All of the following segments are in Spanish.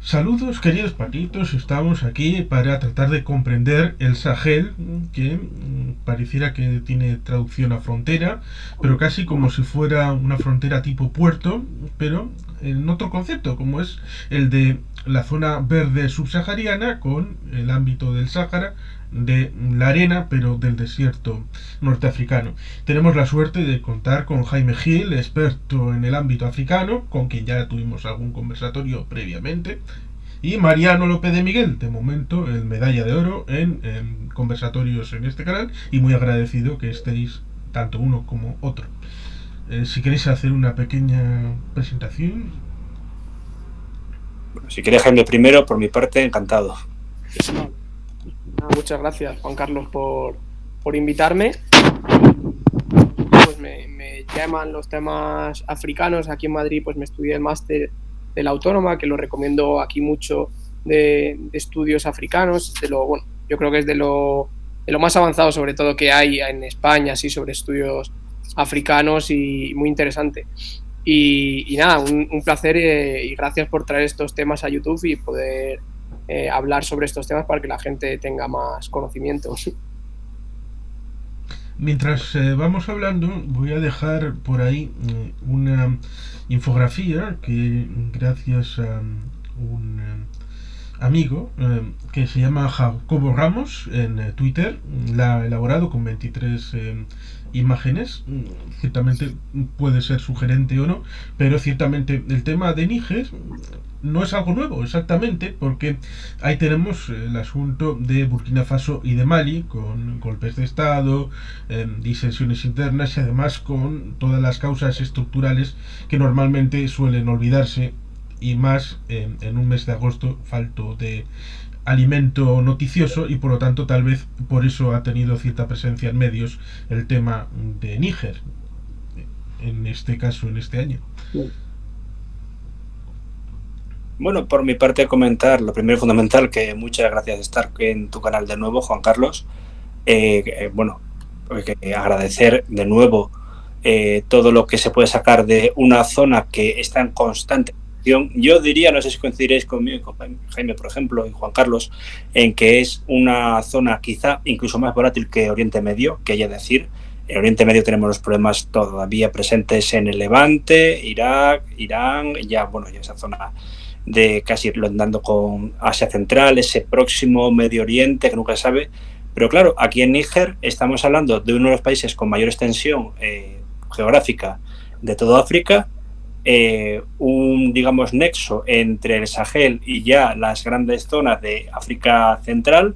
Saludos queridos patitos, estamos aquí para tratar de comprender el Sahel, que pareciera que tiene traducción a frontera, pero casi como si fuera una frontera tipo puerto, pero en otro concepto, como es el de la zona verde subsahariana con el ámbito del Sáhara, de la arena, pero del desierto norteafricano. Tenemos la suerte de contar con Jaime Gil, experto en el ámbito africano, con quien ya tuvimos algún conversatorio previamente, y Mariano López de Miguel, de momento el medalla de oro en conversatorios en este canal, y muy agradecido que estéis tanto uno como otro. Si queréis hacer una pequeña presentación. Bueno, si quieres Jaime primero, por mi parte, encantado. Muchas gracias, Juan Carlos, por invitarme. Pues me llaman los temas africanos. Aquí en Madrid pues me estudié el máster de la Autónoma, que lo recomiendo aquí mucho, de estudios africanos. Bueno, yo creo que es de lo más avanzado, sobre todo, que hay en España, así, sobre estudios africanos, y muy interesante. Y nada, un placer, y gracias por traer estos temas a YouTube y poder hablar sobre estos temas para que la gente tenga más conocimiento. Mientras vamos hablando, voy a dejar por ahí una infografía que gracias a un amigo que se llama Jacobo Ramos en Twitter, la ha elaborado con 23 imágenes. Ciertamente puede ser sugerente o no, pero ciertamente el tema de Níger no es algo nuevo exactamente, porque ahí tenemos el asunto de Burkina Faso y de Mali, con golpes de Estado, disensiones internas y además con todas las causas estructurales que normalmente suelen olvidarse, y más en un mes de agosto falto de alimento noticioso, y por lo tanto tal vez por eso ha tenido cierta presencia en medios el tema de Níger, en este caso, en este año. Bueno, por mi parte comentar, lo primero fundamental, que muchas gracias de estar en tu canal de nuevo, Juan Carlos. Bueno, agradecer de nuevo todo lo que se puede sacar de una zona que está en constante. Yo diría, no sé si coincidiréis conmigo, con Jaime, por ejemplo, y Juan Carlos, en que es una zona quizá incluso más volátil que Oriente Medio, que hay que decir. En Oriente Medio tenemos los problemas todavía presentes en el Levante, Irak, Irán, ya, bueno, ya esa zona de casi rondando con Asia Central, ese próximo Medio Oriente que nunca se sabe. Pero claro, aquí en Níger estamos hablando de uno de los países con mayor extensión geográfica de toda África, un, digamos, nexo entre el Sahel y ya las grandes zonas de África Central,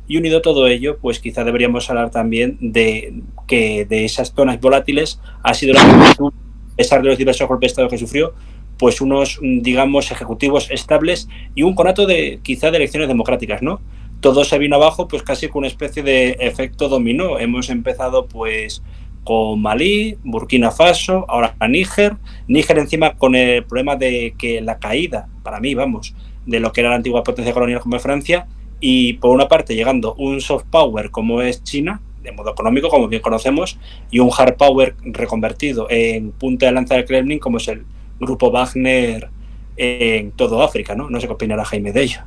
y unido todo ello, pues quizá deberíamos hablar también de que de esas zonas volátiles ha sido la juventud, a pesar de los diversos golpes de Estado que sufrió, pues unos, digamos, ejecutivos estables y un conato de quizá de elecciones democráticas, ¿no? Todo se vino abajo pues casi con una especie de efecto dominó. Hemos empezado pues con Malí, Burkina Faso, ahora Níger. Níger encima con el problema de que la caída, para mí, vamos, de lo que era la antigua potencia colonial como es Francia, y por una parte llegando un soft power como es China, de modo económico, como bien conocemos, y un hard power reconvertido en punta de lanza del Kremlin, como es el grupo Wagner en todo África, ¿no? No sé qué opinará Jaime de ello.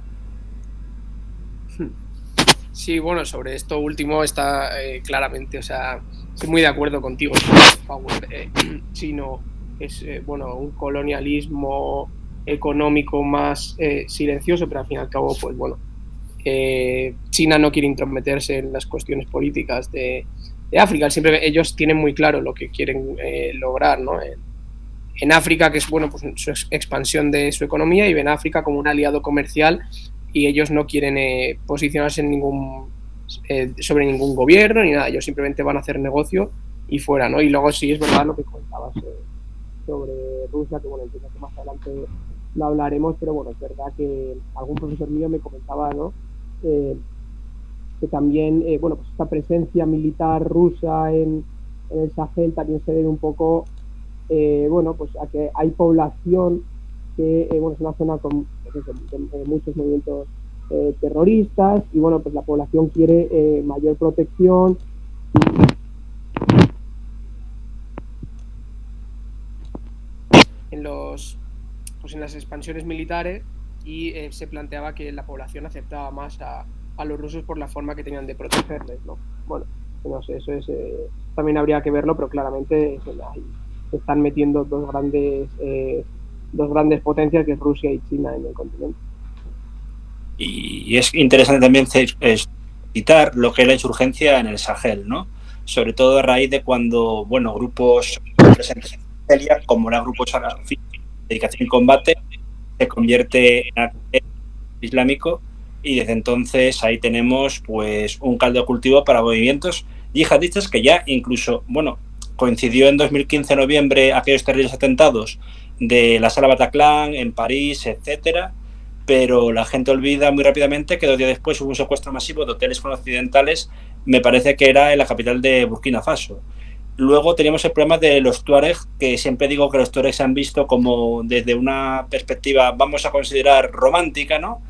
Sí, bueno, sobre esto último está claramente, o sea, estoy muy de acuerdo contigo. El power chino es, bueno, un colonialismo económico más silencioso, pero al fin y al cabo, pues bueno, China no quiere intrometerse en las cuestiones políticas de África. Siempre ellos tienen muy claro lo que quieren lograr, ¿no? En África, que es, bueno, pues su expansión de su economía, y ven a África como un aliado comercial, y ellos no quieren posicionarse en sobre ningún gobierno ni nada. Ellos simplemente van a hacer negocio y fuera, ¿no? Y luego sí es verdad lo que comentabas sobre Rusia, que bueno, entiendo que más adelante lo hablaremos, pero bueno, es verdad que algún profesor mío me comentaba, ¿no? Que también, bueno, pues esta presencia militar rusa en el Sahel también se debe un poco, bueno, pues a que hay población que, bueno, es una zona con pues eso, muchos movimientos terroristas, y bueno, pues la población quiere mayor protección. En los, pues en las expansiones militares, y se planteaba que la población aceptaba más a los rusos por la forma que tenían de protegerles, ¿no? Bueno, no sé, eso es también habría que verlo, pero claramente se están metiendo dos grandes potencias, que es Rusia y China, en el continente. Y es interesante también citar lo que es la insurgencia en el Sahel, ¿no? Sobre todo a raíz de cuando, bueno, grupos presentes en Argelia, como el grupo Salafi, dedicación y combate, se convierte en islámico, y desde entonces ahí tenemos pues un caldo de cultivo para movimientos yihadistas que ya incluso, bueno, coincidió en 2015, en noviembre, aquellos terribles atentados de la sala Bataclan en París, etcétera, pero la gente olvida muy rápidamente que 2 días después hubo un secuestro masivo de hoteles con occidentales, me parece que era en la capital de Burkina Faso. Luego teníamos el problema de los tuareg, que siempre digo que los tuareg se han visto como desde una perspectiva, vamos a considerar romántica, ¿no?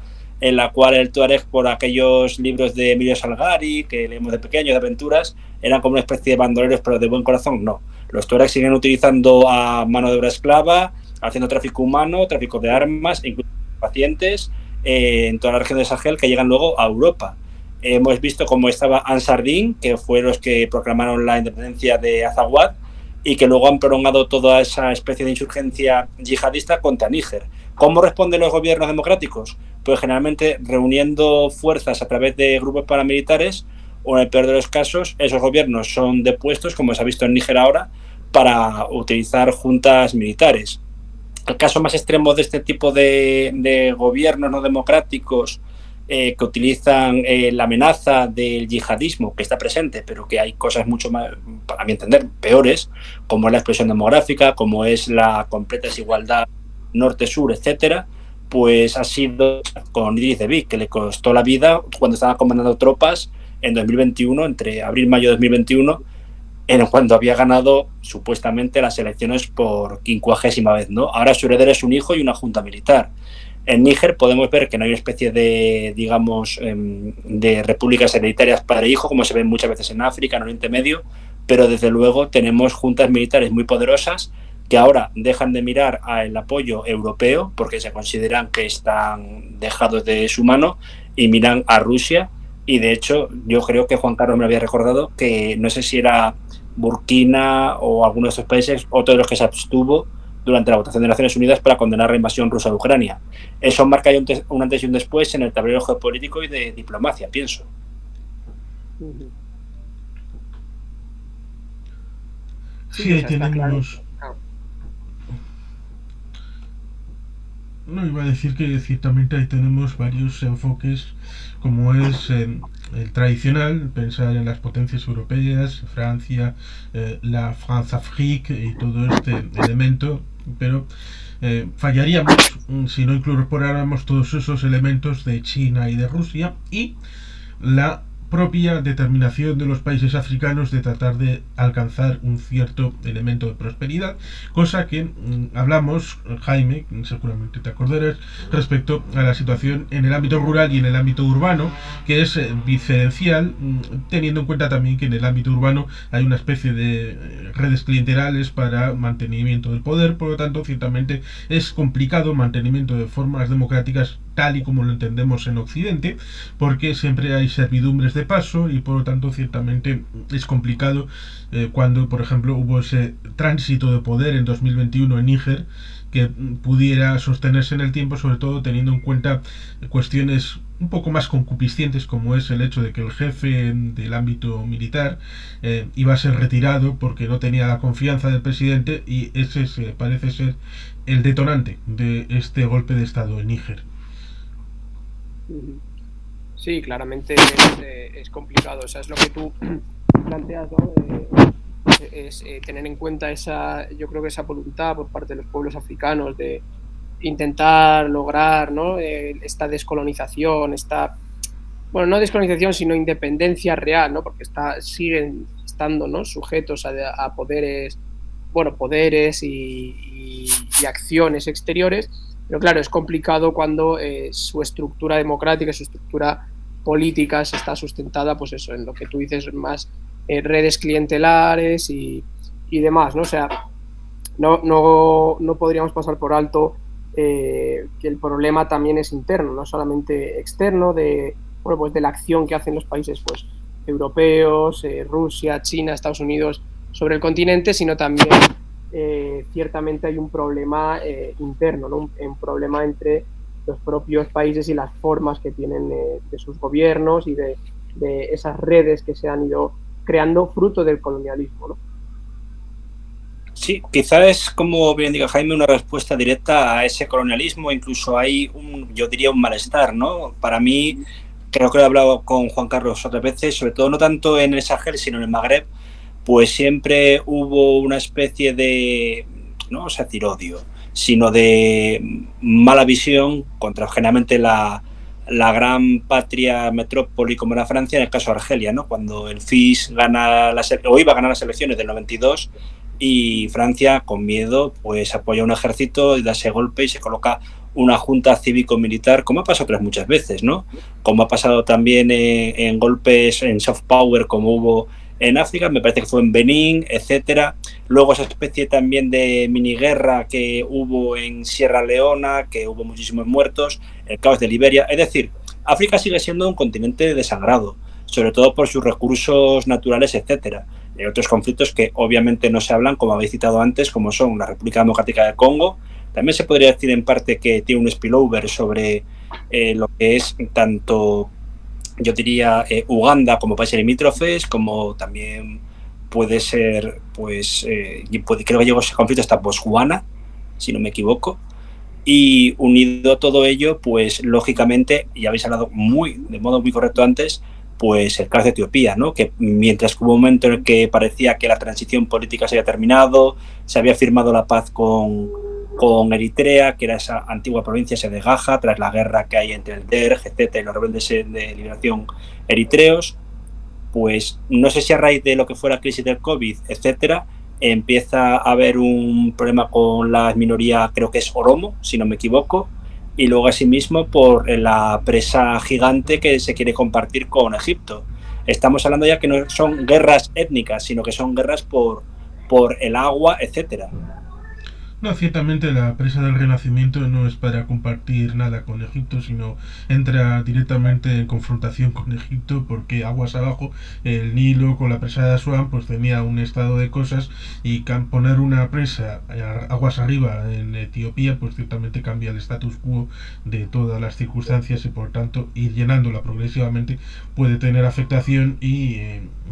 En la cual el tuareg, por aquellos libros de Emilio Salgari, que leemos de pequeños, de aventuras, eran como una especie de bandoleros, pero de buen corazón, no. Los tuareg siguen utilizando a mano de obra esclava, haciendo tráfico humano, tráfico de armas, incluso pacientes, en toda la región de Sahel, que llegan luego a Europa. Hemos visto cómo estaba Ansar Dine, que fue los que proclamaron la independencia de Azawad, y que luego han prolongado toda esa especie de insurgencia yihadista contra Níger. ¿Cómo responden los gobiernos democráticos? Pues generalmente reuniendo fuerzas a través de grupos paramilitares, o en el peor de los casos, esos gobiernos son depuestos, como se ha visto en Níger ahora, para utilizar juntas militares. El caso más extremo de este tipo de gobiernos no democráticos que utilizan la amenaza del yihadismo, que está presente, pero que hay cosas mucho más, para mi entender, peores, como es la explosión demográfica, como es la completa desigualdad norte-sur, etcétera, pues ha sido con Idriss Déby, que le costó la vida cuando estaba comandando tropas en 2021, entre abril y mayo de 2021, en cuando había ganado supuestamente las elecciones por 50ª vez, ¿no? Ahora su heredero es un hijo y una junta militar. En Níger podemos ver que no hay una especie de, digamos, de repúblicas hereditarias padre-hijo, como se ven muchas veces en África, en Oriente Medio, pero desde luego tenemos juntas militares muy poderosas que ahora dejan de mirar al apoyo europeo porque se consideran que están dejados de su mano y miran a Rusia. Y de hecho, yo creo que Juan Carlos me había recordado que no sé si era Burkina o alguno de estos países, otro de los que se abstuvo durante la votación de Naciones Unidas para condenar la invasión rusa de Ucrania. Eso marca un antes y un después en el tablero geopolítico y de diplomacia, pienso. Sí, ahí tenemos... No, iba a decir que ciertamente ahí tenemos varios enfoques, como es el tradicional, pensar en las potencias europeas, Francia, la France-Afrique y todo este elemento, pero fallaríamos si no incorporáramos todos esos elementos de China y de Rusia y la propia determinación de los países africanos de tratar de alcanzar un cierto elemento de prosperidad, cosa que hablamos, Jaime, seguramente te acordarás, respecto a la situación en el ámbito rural y en el ámbito urbano, que es diferencial, teniendo en cuenta también que en el ámbito urbano hay una especie de redes clientelales para mantenimiento del poder, por lo tanto, ciertamente es complicado el mantenimiento de formas democráticas tal y como lo entendemos en Occidente, porque siempre hay servidumbres de paso y por lo tanto ciertamente es complicado cuando por ejemplo hubo ese tránsito de poder en 2021 en Níger que pudiera sostenerse en el tiempo, sobre todo teniendo en cuenta cuestiones un poco más concupiscientes, como es el hecho de que el jefe del ámbito militar iba a ser retirado porque no tenía la confianza del presidente, y ese parece ser el detonante de este golpe de estado en Níger. Sí, claramente es complicado. O sea, es lo que tú planteas, ¿no? Es tener en cuenta yo creo que esa voluntad por parte de los pueblos africanos de intentar lograr, ¿no? Esta descolonización, bueno, no descolonización, sino independencia real, ¿no? Porque siguen estando, ¿no? Sujetos a poderes, bueno, poderes y acciones exteriores. Pero claro, es complicado cuando su estructura democrática, su estructura política se está sustentada, pues eso, en lo que tú dices, más redes clientelares y demás, ¿no? O sea, no podríamos pasar por alto que el problema también es interno, no solamente externo, pues de la acción que hacen los países pues, europeos, Rusia, China, Estados Unidos sobre el continente, sino también ciertamente hay un problema interno, ¿no? Un problema entre los propios países y las formas que tienen de sus gobiernos y de esas redes que se han ido creando fruto del colonialismo, ¿no? Sí, quizás es, como bien diga Jaime, una respuesta directa a ese colonialismo. Incluso hay yo diría un malestar, ¿no? Para mí, creo que lo he hablado con Juan Carlos otras veces, sobre todo no tanto en el Sahel, sino en el Magreb, pues siempre hubo una especie de, no vamos a decir odio, sino de mala visión contra generalmente la gran patria metrópoli como era Francia, en el caso de Argelia, ¿no? Cuando el FIS gana o iba a ganar las elecciones del 92 y Francia, con miedo, pues apoya un ejército y da ese golpe y se coloca una junta cívico-militar, como ha pasado otras muchas veces, ¿no? Como ha pasado también en golpes en soft power, como hubo en África, me parece que fue en Benín, etcétera. Luego esa especie también de miniguerra que hubo en Sierra Leona, que hubo muchísimos muertos, el caos de Liberia. Es decir, África sigue siendo un continente desangrado, sobre todo por sus recursos naturales, etcétera. Hay otros conflictos que obviamente no se hablan, como habéis citado antes, como son la República Democrática del Congo. También se podría decir en parte que tiene un spillover sobre lo que es tanto, yo diría, Uganda como países limítrofes, como también puede ser, pues, creo que llegó ese conflicto hasta Botswana, si no me equivoco. Y unido a todo ello, pues lógicamente, y habéis hablado de modo muy correcto antes, pues el caso de Etiopía, ¿no? Que mientras que hubo un momento en el que parecía que la transición política se había terminado, se había firmado la paz con Eritrea, que era esa antigua provincia de Gaja, tras la guerra que hay entre el DERG, etcétera, y los rebeldes de liberación eritreos, pues no sé si a raíz de lo que fue la crisis del COVID, etcétera, empieza a haber un problema con la minoría, creo que es Oromo, si no me equivoco, y luego asimismo por la presa gigante que se quiere compartir con Egipto. Estamos hablando ya que no son guerras étnicas, sino que son guerras por el agua, etcétera. No, ciertamente la presa del Renacimiento no es para compartir nada con Egipto, sino entra directamente en confrontación con Egipto porque aguas abajo, el Nilo con la presa de Asuán pues tenía un estado de cosas y poner una presa aguas arriba en Etiopía pues ciertamente cambia el status quo de todas las circunstancias y por tanto ir llenándola progresivamente puede tener afectación y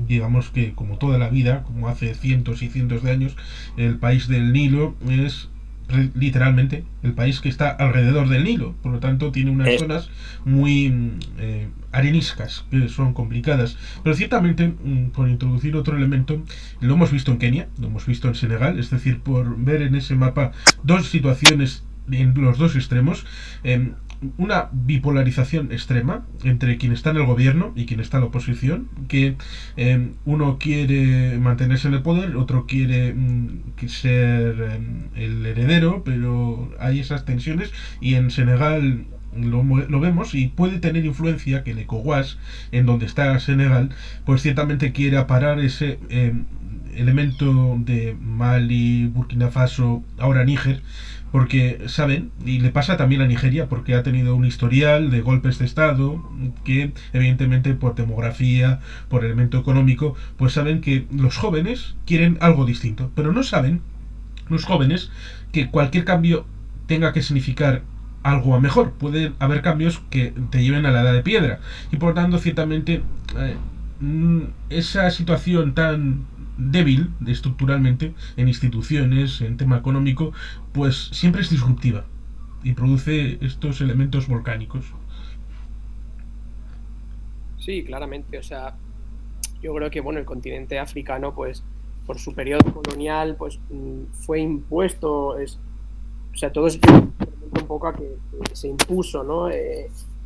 digamos que como toda la vida, como hace cientos y cientos de años, el país del Nilo es literalmente el país que está alrededor del Nilo, por lo tanto tiene unas zonas muy areniscas que son complicadas, pero ciertamente por introducir otro elemento, lo hemos visto en Kenia, lo hemos visto en Senegal, es decir, por ver en ese mapa dos situaciones en los dos extremos, una bipolarización extrema entre quien está en el gobierno y quien está en la oposición, que uno quiere mantenerse en el poder, otro quiere ser el heredero, pero hay esas tensiones y en Senegal lo vemos y puede tener influencia que el ECOWAS, en donde está Senegal, pues ciertamente quiere aparar ese elemento de Mali, Burkina Faso, ahora Níger, porque saben, y le pasa también a Nigeria, porque ha tenido un historial de golpes de Estado, que evidentemente por demografía, por elemento económico, pues saben que los jóvenes quieren algo distinto, pero no saben los jóvenes que cualquier cambio tenga que significar algo a mejor. Puede haber cambios que te lleven a la edad de piedra, y por tanto ciertamente esa situación tan débil estructuralmente en instituciones, en tema económico, pues siempre es disruptiva y produce estos elementos volcánicos. Sí, claramente, o sea, yo creo que bueno, el continente africano, pues por su periodo colonial, pues fue impuesto, o sea, todo es un poco a que se impuso, ¿no?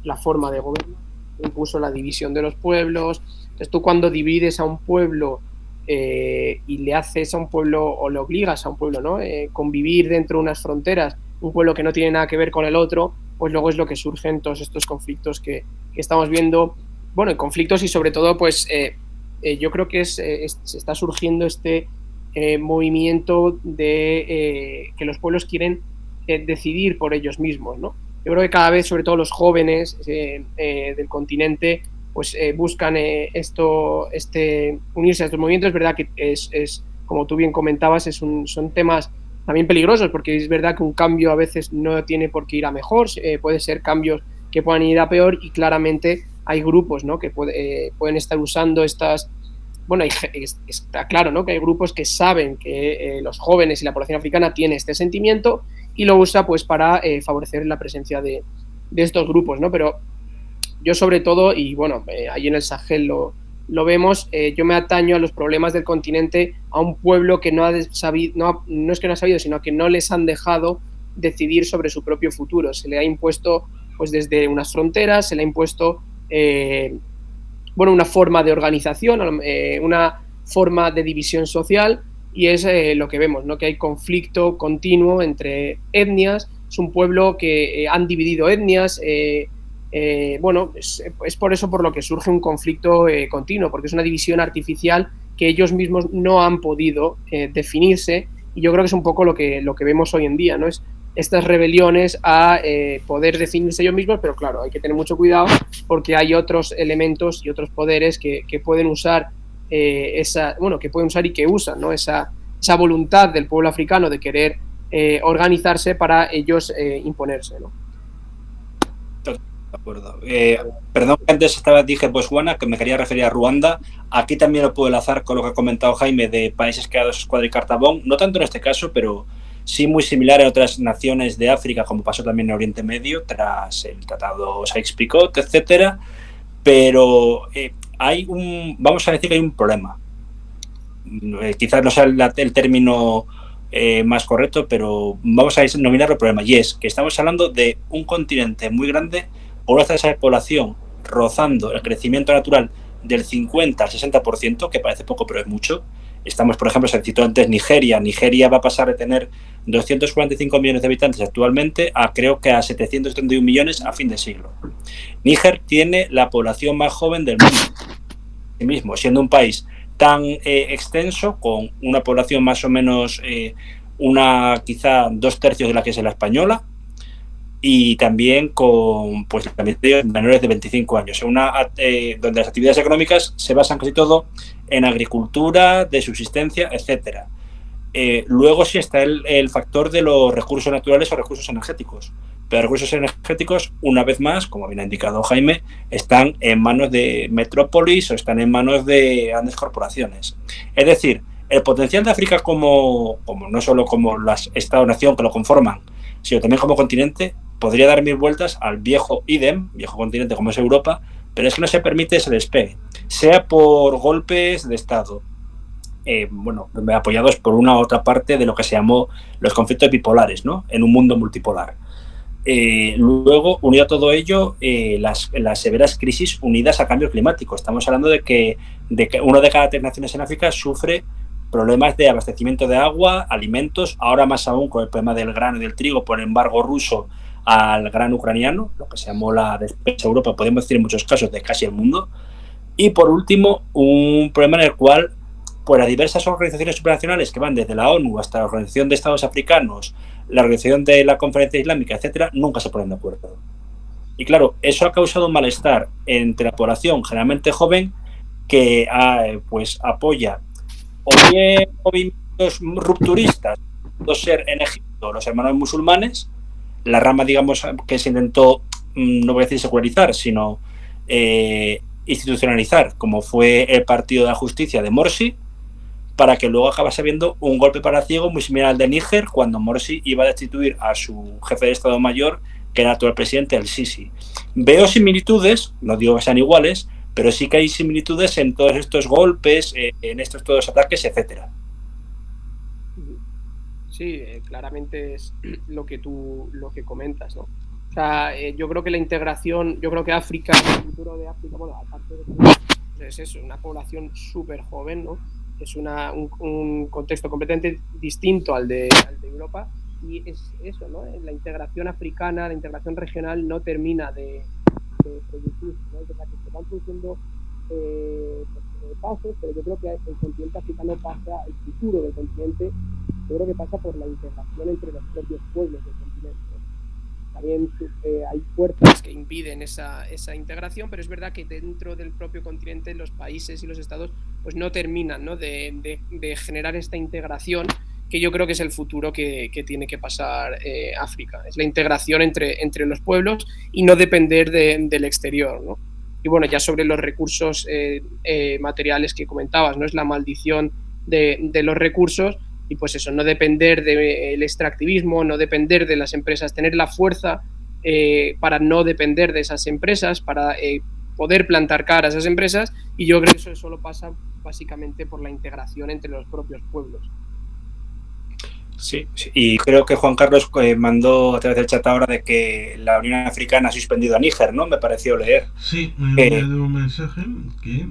La forma de gobierno, impuso la división de los pueblos. Entonces tú cuando divides a un pueblo y le haces a un pueblo o le obligas a un pueblo, ¿no? Convivir dentro de unas fronteras, un pueblo que no tiene nada que ver con el otro, pues luego es lo que surgen todos estos conflictos que estamos viendo, bueno, conflictos y sobre todo pues yo creo que se está surgiendo este movimiento de que los pueblos quieren decidir por ellos mismos, ¿no? Yo creo que cada vez, sobre todo los jóvenes del continente, pues buscan unirse a estos movimientos. Es verdad que como tú bien comentabas, son temas también peligrosos, porque es verdad que un cambio a veces no tiene por qué ir a mejor, puede ser cambios que puedan ir a peor, y claramente hay grupos, ¿no?, que pueden estar usando estas... Bueno, está claro, ¿no?, que hay grupos que saben que los jóvenes y la población africana tiene este sentimiento y lo usa pues para favorecer la presencia de estos grupos, ¿no? Pero yo sobre todo, y bueno, ahí en el Sahel lo vemos, yo me ataño a los problemas del continente, a un pueblo que no ha sabido, no es que no ha sabido, sino que no les han dejado decidir sobre su propio futuro. Se le ha impuesto pues desde unas fronteras, se le ha impuesto una forma de organización, una forma de división social, y es lo que vemos, ¿no?, que hay conflicto continuo entre etnias. Es un pueblo que han dividido etnias. Es por eso por lo que surge un conflicto continuo, porque es una división artificial que ellos mismos no han podido definirse, y yo creo que es un poco lo que vemos hoy en día, ¿no? Es estas rebeliones a poder definirse ellos mismos, pero claro, hay que tener mucho cuidado porque hay otros elementos y otros poderes que pueden usar que pueden usar y que usan, ¿no?, esa voluntad del pueblo africano de querer organizarse para ellos imponerse, ¿no? De acuerdo. Perdón, que antes dije Botswana, que me quería referir a Ruanda. Aquí también lo puedo enlazar con lo que ha comentado Jaime de países creados Escuadra y Cartabón, no tanto en este caso, pero sí muy similar a otras naciones de África, como pasó también en Oriente Medio tras el Tratado Sykes-Picot, etcétera. Pero vamos a decir que hay un problema. Quizás no sea el término más correcto, pero vamos a denominarlo problema, y es que estamos hablando de un continente muy grande con una tasa de población rozando el crecimiento natural del 50 al 60%, que parece poco pero es mucho. Estamos, por ejemplo, se citó antes Nigeria va a pasar de tener 245 millones de habitantes actualmente a creo que a 731 millones a fin de siglo. Níger tiene la población más joven del mundo, sí mismo, siendo un país tan extenso, con una población más o menos quizá 2/3 de la que es la española, y también con pues menores de 25 años, donde las actividades económicas se basan casi todo en agricultura, de subsistencia, etcétera. Luego sí está el factor de los recursos naturales o recursos energéticos. Pero recursos energéticos, una vez más, como bien ha indicado Jaime, están en manos de metrópolis o están en manos de grandes corporaciones. Es decir, el potencial de África como no solo como las Estado-nación que lo conforman, sino también como continente, podría dar 1000 vueltas al viejo continente como es Europa, pero es que no se permite ese despegue, sea por golpes de Estado, apoyados por una u otra parte de lo que se llamó los conflictos bipolares, ¿no?, en un mundo multipolar. Luego, unido a todo ello, las severas crisis unidas a cambio climático. Estamos hablando de que una de cada 3 naciones en África sufre problemas de abastecimiento de agua, alimentos, ahora más aún con el problema del grano y del trigo por el embargo ruso al grano ucraniano, lo que se llamó la despensa Europa, podemos decir en muchos casos de casi el mundo. Y por último, un problema en el cual pues las diversas organizaciones supranacionales que van desde la ONU hasta la Organización de Estados Africanos, la Organización de la Conferencia Islámica, etcétera, nunca se ponen de acuerdo. Y claro, eso ha causado un malestar entre la población generalmente joven que apoya o bien movimientos rupturistas, pudo ser en Egipto los hermanos musulmanes, la rama, digamos, que se intentó, no voy a decir secularizar, sino institucionalizar, como fue el Partido de la Justicia de Morsi, para que luego acabase habiendo un golpe para ciego muy similar al de Níger, cuando Morsi iba a destituir a su jefe de Estado Mayor, que era el actual presidente, el Sisi. Veo similitudes, no digo que sean iguales, pero sí que hay similitudes en todos estos golpes, en todos ataques, etcétera. Sí, claramente es lo que comentas, ¿no? O sea, yo creo que la integración, yo creo que África, el futuro de África, aparte de que es eso, una población súper joven, ¿no? Es un contexto completamente distinto al de Europa, y es eso, ¿no? La integración africana, la integración regional no termina de producir, ¿no? Es verdad que se van produciendo pasos, pero yo creo que el continente africano pasa, el futuro del continente, yo creo que pasa por la integración entre los propios pueblos del continente. también hay fuerzas que impiden esa integración, pero es verdad que dentro del propio continente los países y los estados pues no terminan, ¿no? De generar esta integración, que yo creo que es el futuro que tiene que pasar África. Es la integración entre los pueblos y no depender del exterior, ¿no? Y bueno, ya sobre los recursos materiales que comentabas, ¿no? Es la maldición de los recursos. Y pues eso, no depender del extractivismo, no depender de las empresas, tener la fuerza para no depender de esas empresas, para poder plantar cara a esas empresas, y yo creo que eso solo pasa básicamente por la integración entre los propios pueblos. Sí, y creo que Juan Carlos mandó a través del chat ahora de que la Unión Africana ha suspendido a Níger, ¿no? Me pareció leer. Sí, me ha enviado un mensaje que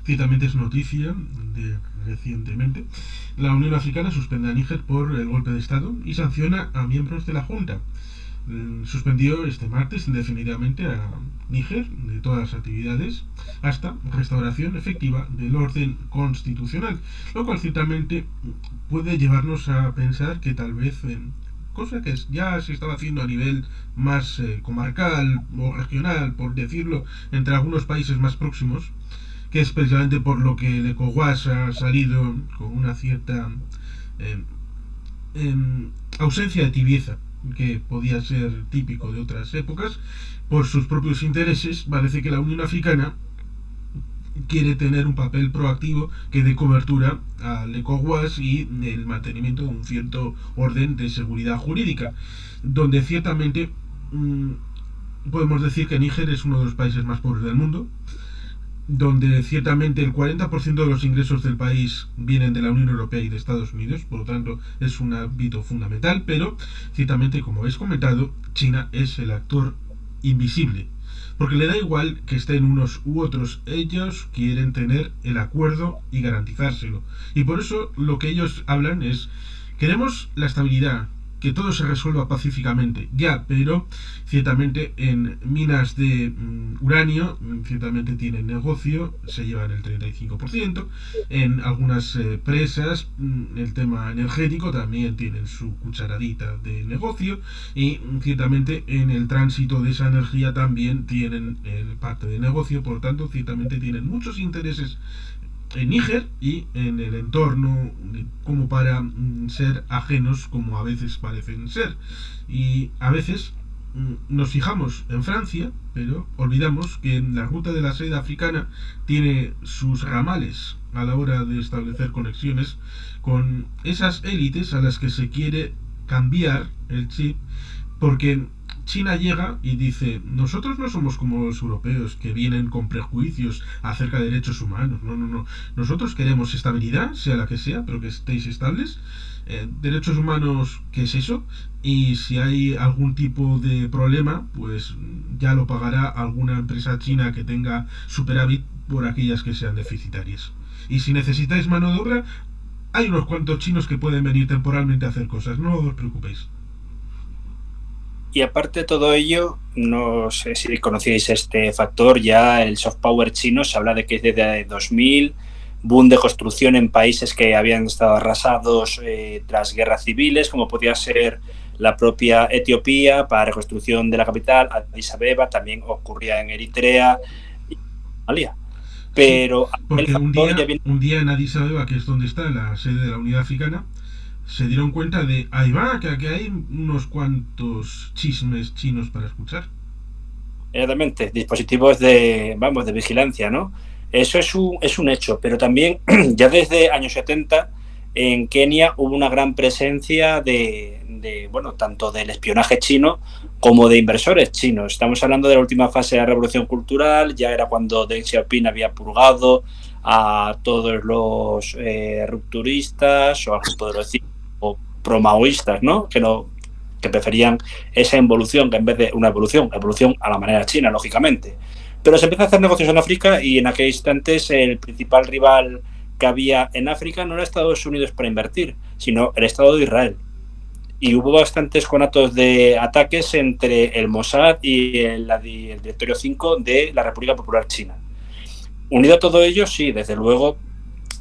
ciertamente es noticia de recientemente. La Unión Africana suspende a Níger por el golpe de Estado y sanciona a miembros de la Junta. Suspendió este martes indefinidamente a Níger de todas las actividades hasta restauración efectiva del orden constitucional, lo cual ciertamente puede llevarnos a pensar que tal vez, cosa que ya se estaba haciendo a nivel más comarcal o regional, por decirlo, entre algunos países más próximos, que es precisamente por lo que el ECOWAS ha salido con una cierta ausencia de tibieza que podía ser típico de otras épocas. Por sus propios intereses, parece que la Unión Africana quiere tener un papel proactivo que dé cobertura al ECOWAS y el mantenimiento de un cierto orden de seguridad jurídica, donde ciertamente podemos decir que Níger es uno de los países más pobres del mundo, donde ciertamente el 40% de los ingresos del país vienen de la Unión Europea y de Estados Unidos, por lo tanto es un ámbito fundamental, pero ciertamente, como habéis comentado, China es el actor invisible, porque le da igual que estén unos u otros, ellos quieren tener el acuerdo y garantizárselo, y por eso lo que ellos hablan es: queremos la estabilidad, que todo se resuelva pacíficamente, ya, pero ciertamente en minas de uranio, ciertamente tienen negocio, se llevan el 35%, en algunas presas, el tema energético también tienen su cucharadita de negocio, y ciertamente en el tránsito de esa energía también tienen parte de negocio, por lo tanto ciertamente tienen muchos intereses en Níger y en el entorno, como para ser ajenos como a veces parecen ser. Y a veces nos fijamos en Francia, pero olvidamos que en la ruta de la seda africana tiene sus ramales a la hora de establecer conexiones con esas élites a las que se quiere cambiar el chip, porque China llega y dice: nosotros no somos como los europeos que vienen con prejuicios acerca de derechos humanos, no. Nosotros queremos estabilidad, sea la que sea, pero que estéis estables. Derechos humanos, ¿qué es eso? Y si hay algún tipo de problema, pues ya lo pagará alguna empresa china que tenga superávit por aquellas que sean deficitarias. Y si necesitáis mano de obra, hay unos cuantos chinos que pueden venir temporalmente a hacer cosas, no os preocupéis. Y aparte de todo ello, no sé si conocéis este factor, ya el soft power chino se habla de que es desde 2000, boom de construcción en países que habían estado arrasados tras guerras civiles, como podía ser la propia Etiopía, para reconstrucción de la capital, Addis Abeba, también ocurría en Eritrea y Somalia. Pero sí, porque un día en Addis Abeba, que es donde está la sede de la Unidad Africana, se dieron cuenta de, ahí va, que aquí hay unos cuantos chismes chinos para escuchar. Exactamente, dispositivos de vigilancia, ¿no? Eso es un hecho, pero también ya desde años 70 en Kenia hubo una gran presencia tanto del espionaje chino como de inversores chinos. Estamos hablando de la última fase de la Revolución Cultural, ya era cuando Deng Xiaoping había purgado a todos los rupturistas o al grupo de los o pro-maoístas, ¿no? Que preferían esa involución que en vez de una evolución a la manera china, lógicamente. Pero se empieza a hacer negocios en África y en aquellos instantes el principal rival que había en África no era Estados Unidos para invertir, sino el Estado de Israel. Y hubo bastantes conatos de ataques entre el Mossad y el Directorio 5 de la República Popular China. Unido a todo ello, sí, desde luego,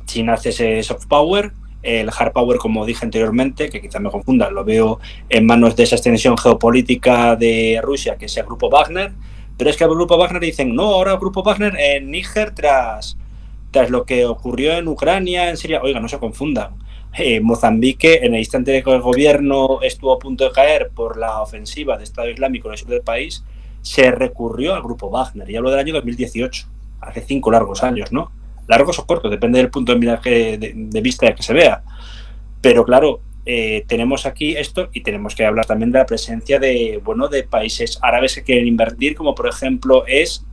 China hace ese soft power, el hard power, como dije anteriormente, que quizá me confunda, lo veo en manos de esa extensión geopolítica de Rusia, que es el grupo Wagner, pero es que el grupo Wagner dicen, no, ahora el grupo Wagner en Níger tras lo que ocurrió en Ucrania, en Siria. Oiga, no se confundan. Mozambique, en el instante de que el gobierno estuvo a punto de caer por la ofensiva de Estado Islámico en el sur del país, se recurrió al grupo Wagner, y hablo del año 2018, hace 5 largos años, ¿no? Largos o cortos, depende del punto de vista que se vea. Pero claro, tenemos aquí esto, y tenemos que hablar también de la presencia de países árabes que quieren invertir, como por ejemplo es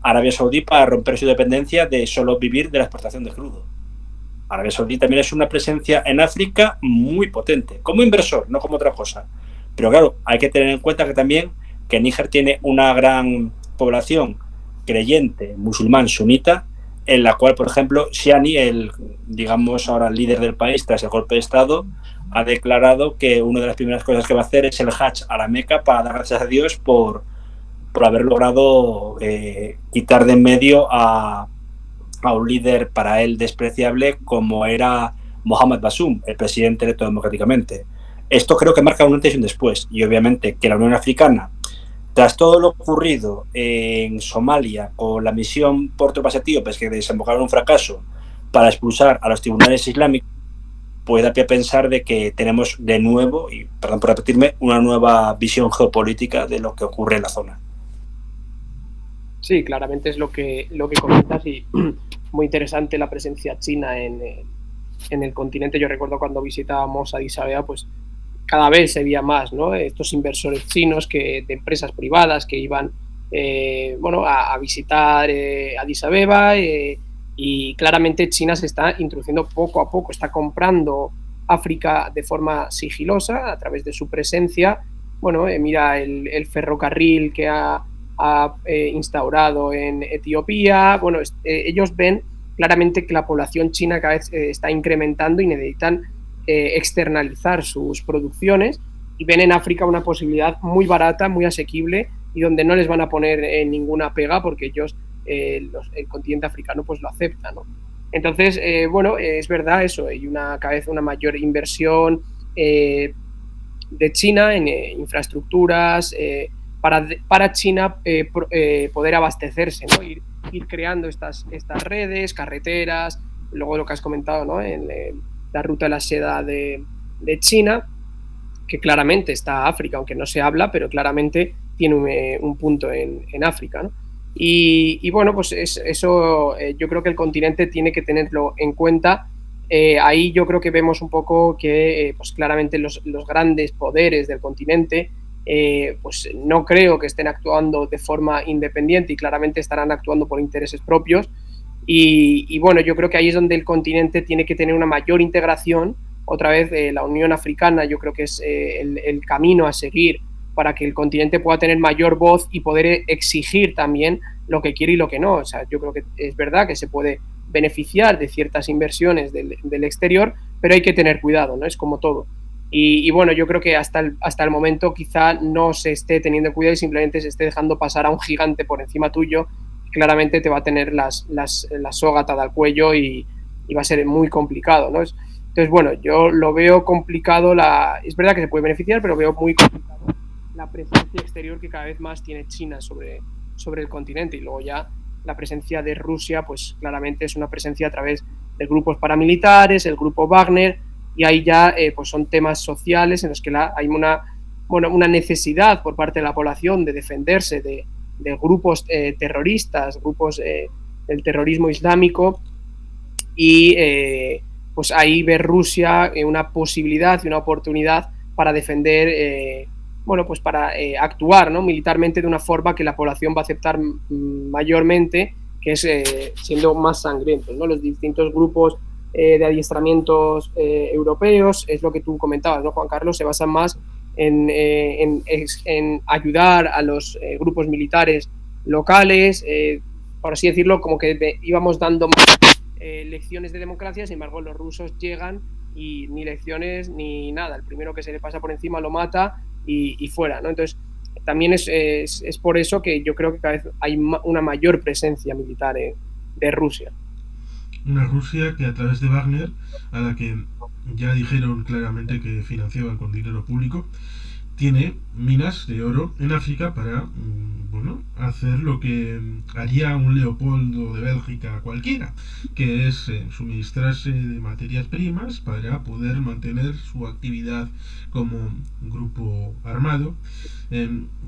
Arabia Saudí, para romper su dependencia de solo vivir de la exportación de crudo. Arabia Saudí también es una presencia en África muy potente, como inversor, no como otra cosa. Pero claro, hay que tener en cuenta que también que Níger tiene una gran población creyente, musulmán, sunita, en la cual, por ejemplo, Siani, digamos ahora el líder del país tras el golpe de Estado, ha declarado que una de las primeras cosas que va a hacer es el Hajj a la Meca para dar gracias a Dios por haber logrado quitar de en medio a un líder para él despreciable como era Mohamed Bazoum, el presidente electo democráticamente. Esto creo que marca un antes y un después, y obviamente que la Unión Africana, tras todo lo ocurrido en Somalia con la misión por tropas etíopes que desembocaron en un fracaso para expulsar a los tribunales islámicos, puede pensar de que tenemos de nuevo, y perdón por repetirme, una nueva visión geopolítica de lo que ocurre en la zona. Sí, claramente es lo que comentas, y muy interesante la presencia china en el continente. Yo recuerdo cuando visitábamos Addis Abeba, pues cada vez se veía más, ¿no? Estos inversores chinos de empresas privadas que iban a visitar Addis Abeba, y claramente China se está introduciendo poco a poco, está comprando África de forma sigilosa a través de su presencia. Mira el ferrocarril que ha instaurado en Etiopía. Ellos ven claramente que la población china cada vez está incrementando y necesitan externalizar sus producciones, y ven en África una posibilidad muy barata, muy asequible, y donde no les van a poner ninguna pega, porque ellos, el continente africano, pues lo acepta, ¿no? Entonces, es verdad eso, hay cada vez una mayor inversión de China en infraestructuras, para China poder abastecerse, ¿no? Ir creando estas redes, carreteras, luego lo que has comentado, ¿no? En la ruta de la seda de China, que claramente está África, aunque no se habla, pero claramente tiene un punto en África, ¿no? Y pues eso yo creo que el continente tiene que tenerlo en cuenta. Ahí yo creo que vemos un poco que pues claramente los grandes poderes del continente pues no creo que estén actuando de forma independiente, y claramente estarán actuando por intereses propios. Y yo creo que ahí es donde el continente tiene que tener una mayor integración. Otra vez, la Unión Africana yo creo que es el camino a seguir para que el continente pueda tener mayor voz y poder exigir también lo que quiere y lo que no. O sea, yo creo que es verdad que se puede beneficiar de ciertas inversiones del exterior, pero hay que tener cuidado, ¿no? Es como todo. Y yo creo que hasta el momento quizá no se esté teniendo cuidado y simplemente se esté dejando pasar a un gigante por encima tuyo. Claramente te va a tener la soga atada al cuello y va a ser muy complicado, ¿no? Entonces, yo lo veo complicado. Es verdad que se puede beneficiar, pero veo muy complicado la presencia exterior que cada vez más tiene China sobre el continente. Y luego ya la presencia de Rusia, pues claramente es una presencia a través de grupos paramilitares, el grupo Wagner, y ahí ya pues son temas sociales en los que hay una necesidad por parte de la población de defenderse de grupos terroristas, grupos del terrorismo islámico, y pues ahí ve Rusia una posibilidad y una oportunidad para defender, pues para actuar, ¿no? Militarmente de una forma que la población va a aceptar mayormente, que es siendo más sangrientos, ¿no? Los distintos grupos de adiestramientos europeos, es lo que tú comentabas, ¿no, Juan Carlos? Se basan más en ayudar a los grupos militares locales, por así decirlo, como que íbamos dando lecciones de democracia. Sin embargo, los rusos llegan y ni lecciones ni nada, el primero que se le pasa por encima lo mata y fuera, ¿no? Entonces, también es por eso que yo creo que cada vez hay una mayor presencia militar de Rusia. Una Rusia que a través de Wagner, a la que ya dijeron claramente que financiaban con dinero público, tiene minas de oro en África para, bueno, hacer lo que haría un Leopoldo de Bélgica cualquiera, que es suministrarse de materias primas para poder mantener su actividad como grupo armado,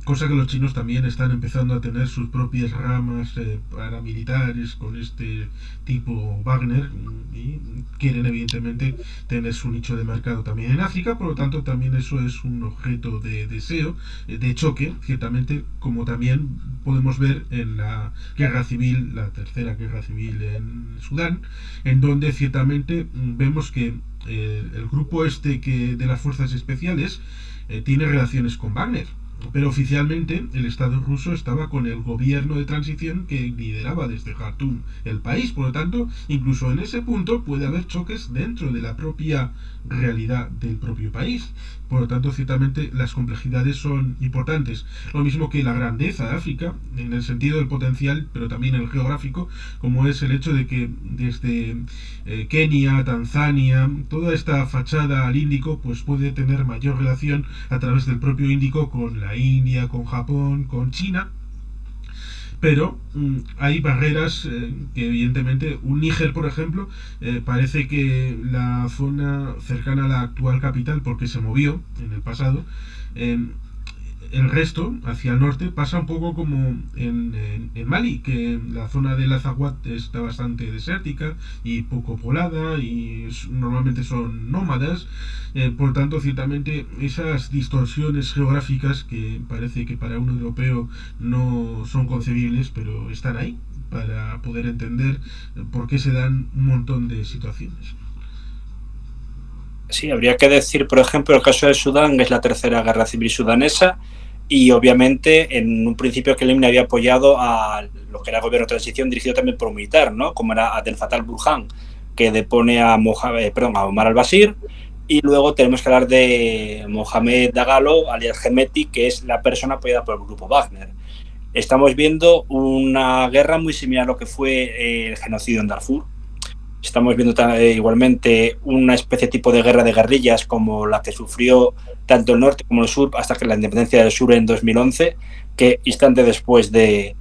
cosa que los chinos también están empezando a tener sus propias ramas paramilitares con este tipo Wagner, y quieren evidentemente tener su nicho de mercado también en África. Por lo tanto también eso es un objeto de deseo, de choque, ciertamente, como también podemos ver en la guerra civil, la tercera guerra civil en Sudán, en donde ciertamente vemos que el grupo este de las fuerzas especiales tiene relaciones con Wagner, pero oficialmente el Estado ruso estaba con el gobierno de transición que lideraba desde Jartum el país. Por lo tanto, incluso en ese punto puede haber choques dentro de la propia realidad del propio país. Por lo tanto, ciertamente las complejidades son importantes. Lo mismo que la grandeza de África, en el sentido del potencial, pero también el geográfico, como es el hecho de que desde Kenia, Tanzania, toda esta fachada al Índico, pues puede tener mayor relación a través del propio Índico con la India, con Japón, con China. Pero hay barreras que evidentemente un Níger, por ejemplo, parece que la zona cercana a la actual capital, porque se movió en el pasado, eh, el resto, hacia el norte, pasa un poco como en Mali, que la zona del Azawad está bastante desértica y poco poblada y normalmente son nómadas. Por tanto, ciertamente esas distorsiones geográficas que parece que para un europeo no son concebibles, pero están ahí para poder entender por qué se dan un montón de situaciones. Sí, habría que decir, por ejemplo, el caso de Sudán, que es la tercera guerra civil sudanesa, y obviamente en un principio Kelim había apoyado a lo que era el gobierno de transición dirigido también por un militar, ¿no? Como era Abdel Fattah al-Burhan, que depone a Omar al-Bashir, y luego tenemos que hablar de Mohamed Dagalo, alias Hemeti, que es la persona apoyada por el grupo Wagner. Estamos viendo una guerra muy similar a lo que fue el genocidio en Darfur. Estamos viendo igualmente una especie de tipo de guerra de guerrillas como la que sufrió tanto el norte como el sur hasta que la independencia del sur en 2011, que instante después de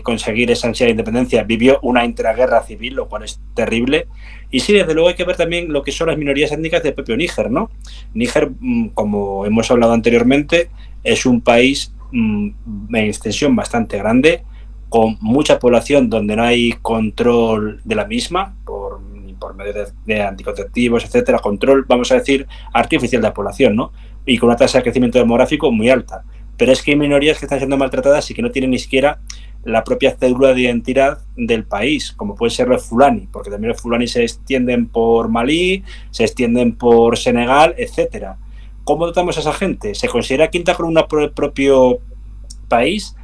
conseguir esa ansiada independencia vivió una intraguerra civil, lo cual es terrible. Y sí, desde luego hay que ver también lo que son las minorías étnicas del propio Níger, ¿no? Níger, como hemos hablado anteriormente, es un país en extensión bastante grande, con mucha población donde no hay control de la misma, por medio de anticonceptivos, etcétera, control, vamos a decir, artificial de la población, ¿no? Y con una tasa de crecimiento demográfico muy alta. Pero es que hay minorías que están siendo maltratadas y que no tienen ni siquiera la propia cédula de identidad del país, como puede ser los fulani, porque también los fulani se extienden por Malí, se extienden por Senegal, etcétera. ¿Cómo tratamos a esa gente? ¿Se considera quinta columna por el propio país?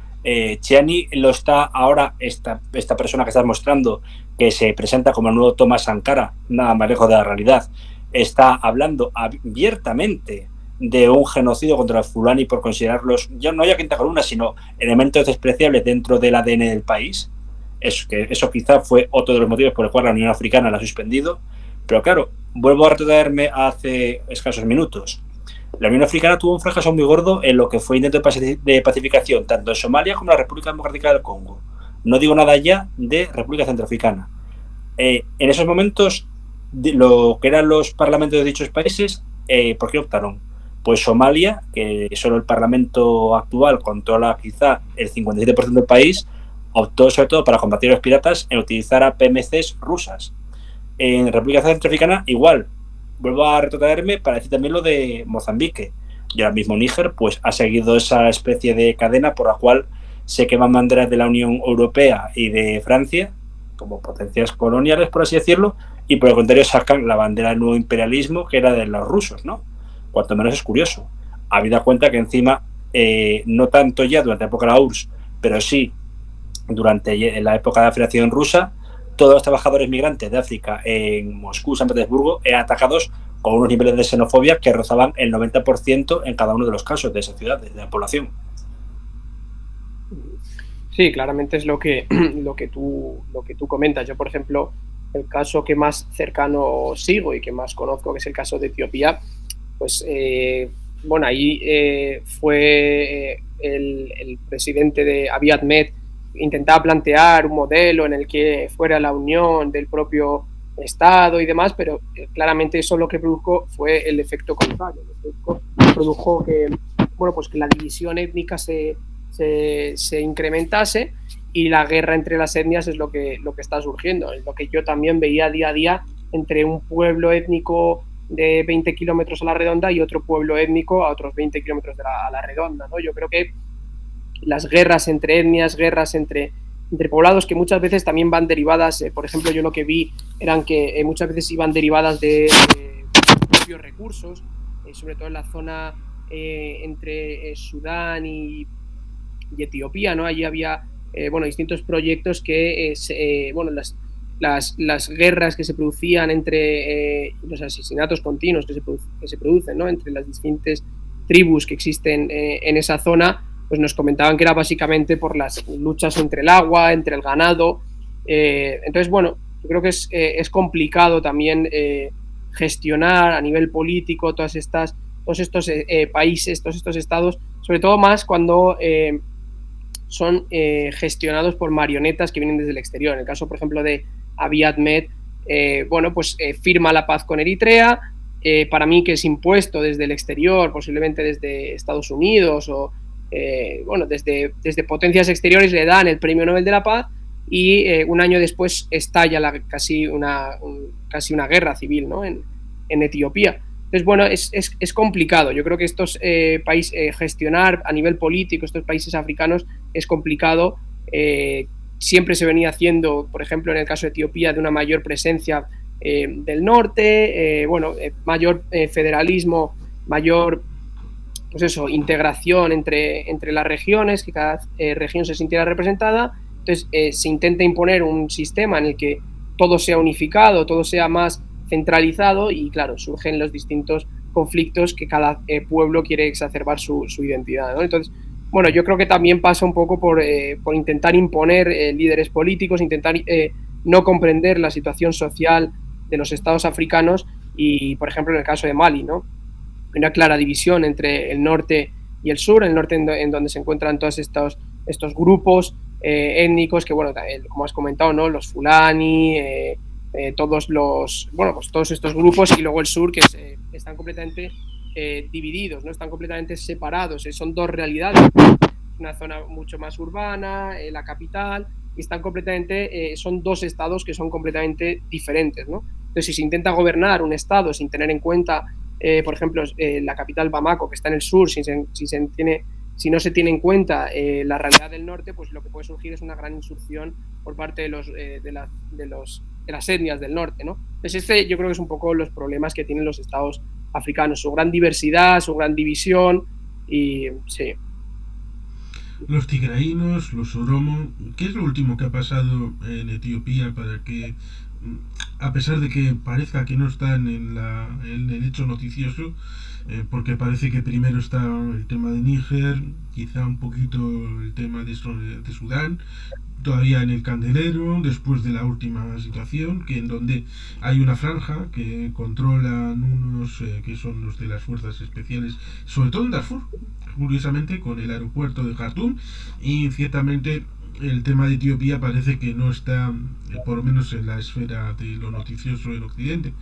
Chiani lo está ahora, esta persona que estás mostrando, que se presenta como el nuevo Thomas Sankara, nada más lejos de la realidad, está hablando abiertamente de un genocidio contra los fulani por considerarlos, no ya quinta columna, sino elementos despreciables dentro del ADN del país. Eso quizá fue otro de los motivos por el cual la Unión Africana la ha suspendido. Pero claro, vuelvo a retraerme hace escasos minutos. La Unión Africana tuvo un fracaso muy gordo en lo que fue intento de pacificación, tanto en Somalia como en la República Democrática del Congo. No digo nada ya de República Centroafricana. En esos momentos, lo que eran los parlamentos de dichos países, ¿por qué optaron? Pues Somalia, que solo el parlamento actual controla quizá el 57% del país, optó sobre todo para combatir a los piratas en utilizar a PMCs rusas. En República Centroafricana, igual. Vuelvo a retrotraerme para decir también lo de Mozambique. Y ahora mismo Níger pues, ha seguido esa especie de cadena por la cual se queman banderas de la Unión Europea y de Francia como potencias coloniales, por así decirlo, y por el contrario sacan la bandera del nuevo imperialismo, que era de los rusos, ¿no? Cuanto menos es curioso. Habida cuenta que encima, no tanto ya durante la época de la URSS, pero sí durante la época de la Federación Rusa, todos los trabajadores migrantes de África en Moscú, San Petersburgo, eran atacados con unos niveles de xenofobia que rozaban el 90% en cada uno de los casos de esa ciudad, de la población. Sí, claramente es lo que tú comentas. Yo, por ejemplo, el caso que más cercano sigo y que más conozco, que es el caso de Etiopía, pues bueno, ahí fue el presidente de Abiy Ahmed, intentaba plantear un modelo en el que fuera la unión del propio Estado y demás, pero claramente eso lo que produjo fue el efecto contrario. Produjo que, bueno, pues que la división étnica se incrementase, y la guerra entre las etnias es lo que está surgiendo, es lo que yo también veía día a día entre un pueblo étnico de 20 kilómetros a la redonda y otro pueblo étnico a otros 20 kilómetros a la redonda, ¿no? Yo creo que las guerras entre etnias, guerras entre poblados, que muchas veces también van derivadas, por ejemplo, yo lo que vi eran que muchas veces iban derivadas de propios recursos, sobre todo en la zona entre Sudán y Etiopía, ¿no? Allí había bueno, distintos proyectos que bueno, las guerras que se producían entre los asesinatos continuos que se producen, ¿no? Entre las distintas tribus que existen en esa zona, pues nos comentaban que era básicamente por las luchas entre el agua, entre el ganado. Entonces, bueno, yo creo que es complicado también gestionar a nivel político todos estos países, todos estos estados, sobre todo más cuando son gestionados por marionetas que vienen desde el exterior. En el caso, por ejemplo, de Abiy Ahmed, bueno, pues firma la paz con Eritrea, para mí que es impuesto desde el exterior, posiblemente desde Estados Unidos o bueno, desde potencias exteriores le dan el Premio Nobel de la Paz, y un año después estalla casi una guerra civil, ¿no? en Etiopía. Entonces, bueno, es complicado. Yo creo que estos países, gestionar a nivel político estos países africanos es complicado. Siempre se venía haciendo, por ejemplo, en el caso de Etiopía, de una mayor presencia del norte, bueno, mayor federalismo, mayor, pues eso, integración entre las regiones, que cada región se sintiera representada. Entonces, se intenta imponer un sistema en el que todo sea unificado, todo sea más centralizado, y claro, surgen los distintos conflictos que cada pueblo quiere exacerbar su identidad, ¿no? Entonces, bueno, yo creo que también pasa un poco por intentar imponer líderes políticos, intentar no comprender la situación social de los estados africanos, y, por ejemplo, en el caso de Mali, ¿no? Hay una clara división entre el norte y el sur, el norte en donde se encuentran todos estos grupos étnicos que, bueno, como has comentado, ¿no? Los Fulani, todos estos grupos, y luego el sur, que están completamente divididos, ¿no? Están completamente separados, son dos realidades, una zona mucho más urbana, la capital, y están completamente, son dos estados que son completamente diferentes, ¿no? Entonces, si se intenta gobernar un estado sin tener en cuenta, por ejemplo, la capital Bamako, que está en el sur, si no se tiene en cuenta la realidad del norte, pues lo que puede surgir es una gran insurrección por parte de las etnias del norte, ¿no? Entonces, yo creo que es un poco los problemas que tienen los estados africanos, su gran diversidad, su gran división, y sí. Los tigraínos, los oromo, ¿qué es lo último que ha pasado en Etiopía para que, a pesar de que parezca que no están en el hecho noticioso, porque parece que primero está el tema de Níger, quizá un poquito el tema de Sudán, todavía en el candelero, después de la última situación, que en donde hay una franja que controlan unos que son los de las fuerzas especiales, sobre todo en Darfur, curiosamente con el aeropuerto de Khartoum, y ciertamente el tema de Etiopía parece que no está, por lo menos en la esfera de lo noticioso en Occidente.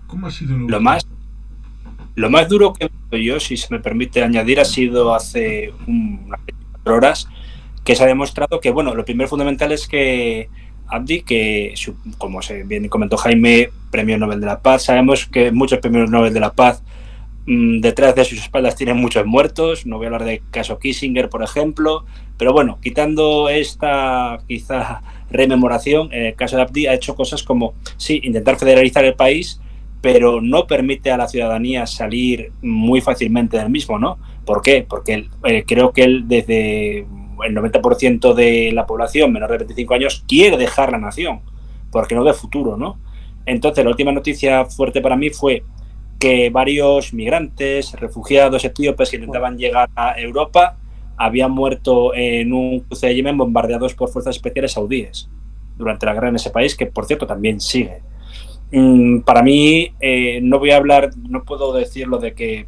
¿Cómo ha sido lo más duro que he visto yo, si se me permite añadir, ha sido hace unas 24 horas, que se ha demostrado que, bueno, lo primero fundamental es que Abiy, que como bien comentó Jaime, Premio Nobel de la Paz, sabemos que muchos premios Nobel de la Paz detrás de sus espaldas tienen muchos muertos. No voy a hablar de caso Kissinger, por ejemplo, pero bueno, quitando esta quizá rememoración, en el caso de Abiy ha hecho cosas como, sí, intentar federalizar el país, pero no permite a la ciudadanía salir muy fácilmente del mismo, ¿no? ¿Por qué? Porque creo que él, desde el 90% de la población menor de 25 años, quiere dejar la nación, porque no ve futuro, ¿no? Entonces, la última noticia fuerte para mí fue que varios migrantes, refugiados etíopes que intentaban llegar a Europa habían muerto en un cruce de Yemen bombardeados por fuerzas especiales saudíes. durante la guerra en ese país, que por cierto también sigue. Para mí, no puedo decirlo de que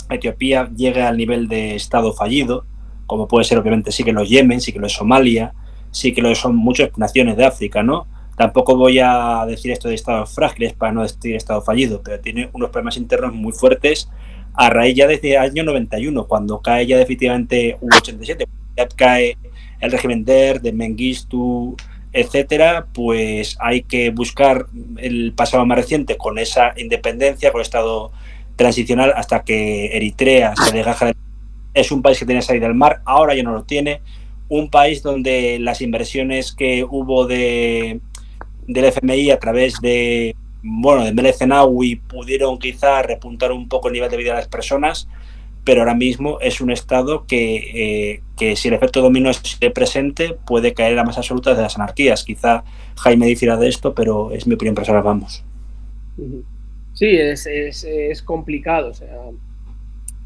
Etiopía llegue al nivel de estado fallido, como puede ser obviamente sí que lo es Yemen, sí que lo es Somalia, sí que lo son muchas naciones de África, ¿no? Tampoco voy a decir esto de estados frágiles para no decir estado fallido, pero tiene unos problemas internos muy fuertes a raíz ya desde el año 91, cuando cae ya definitivamente U87, ya cae el régimen de Mengistu, etcétera, pues hay que buscar el pasado más reciente con esa independencia, con el estado transicional hasta que Eritrea se desgaja. Es un país que tiene salida al mar, ahora ya no lo tiene. Un país donde las inversiones que hubo del FMI a través de Meles Zenawi pudieron quizá repuntar un poco el nivel de vida de las personas, pero ahora mismo es un estado que si el efecto dominó es presente, puede caer en la más absoluta de las anarquías. Quizá Jaime difiera de esto, pero es mi opinión personal, vamos. Sí, es complicado. O sea,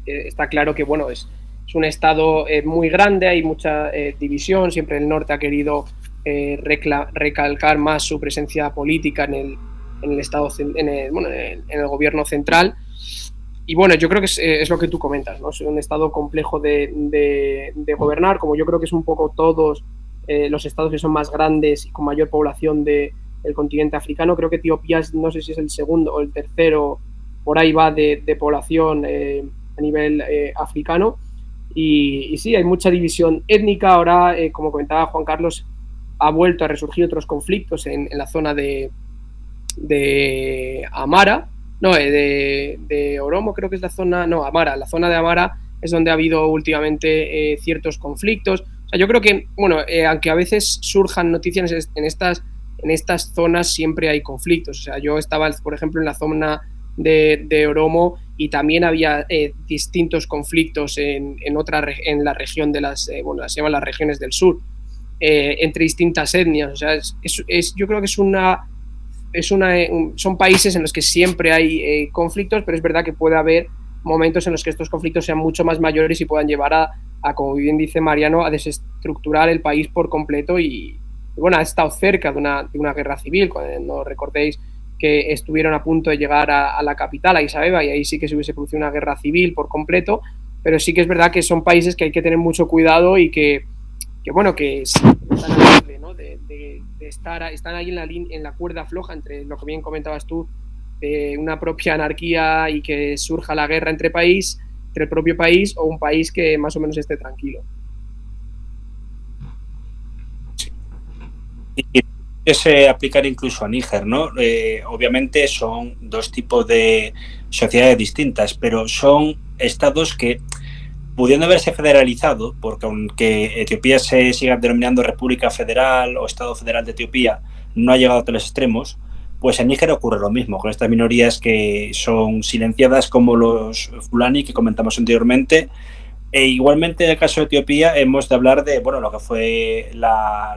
está claro que es un estado muy grande, hay mucha división. Siempre el norte ha querido recalcar más su presencia política en el estado, en el gobierno central. Y yo creo que es lo que tú comentas, ¿no? Es un estado complejo de gobernar, como yo creo que es un poco todos los estados que son más grandes y con mayor población del continente africano. Creo que Etiopía no sé si es el segundo o el tercero, por ahí va de población a nivel africano. Y sí, hay mucha división étnica. Ahora, como comentaba Juan Carlos, ha vuelto a resurgir otros conflictos en la zona de Amara. No, de Oromo creo que es la zona, no, Amara, la zona de Amara es donde ha habido últimamente ciertos conflictos. O sea, yo creo que, aunque a veces surjan noticias en estas zonas, siempre hay conflictos. O sea, yo estaba, por ejemplo, en la zona de Oromo y también había distintos conflictos en la región de las llaman las regiones del sur, entre distintas etnias. O sea, yo creo que son países en los que siempre hay conflictos, pero es verdad que puede haber momentos en los que estos conflictos sean mucho más mayores y puedan llevar a, como bien dice Mariano, a desestructurar el país por completo y ha estado cerca de una guerra civil. Cuando recordéis que estuvieron a punto de llegar a la capital, a Addis Abeba, y ahí sí que se hubiese producido una guerra civil por completo, pero sí que es verdad que son países que hay que tener mucho cuidado y que están ¿no? están ahí en la cuerda floja entre lo que bien comentabas tú, de una propia anarquía y que surja la guerra entre el propio país, o un país que más o menos esté tranquilo. Y se aplicar incluso a Níger, ¿no? Obviamente son dos tipos de sociedades distintas, pero son estados que, pudiendo haberse federalizado, porque aunque Etiopía se siga denominando República Federal o Estado Federal de Etiopía, no ha llegado a tales extremos, pues en Níger ocurre lo mismo, con estas minorías que son silenciadas, como los Fulani que comentamos anteriormente. E igualmente en el caso de Etiopía hemos de hablar de lo que fue la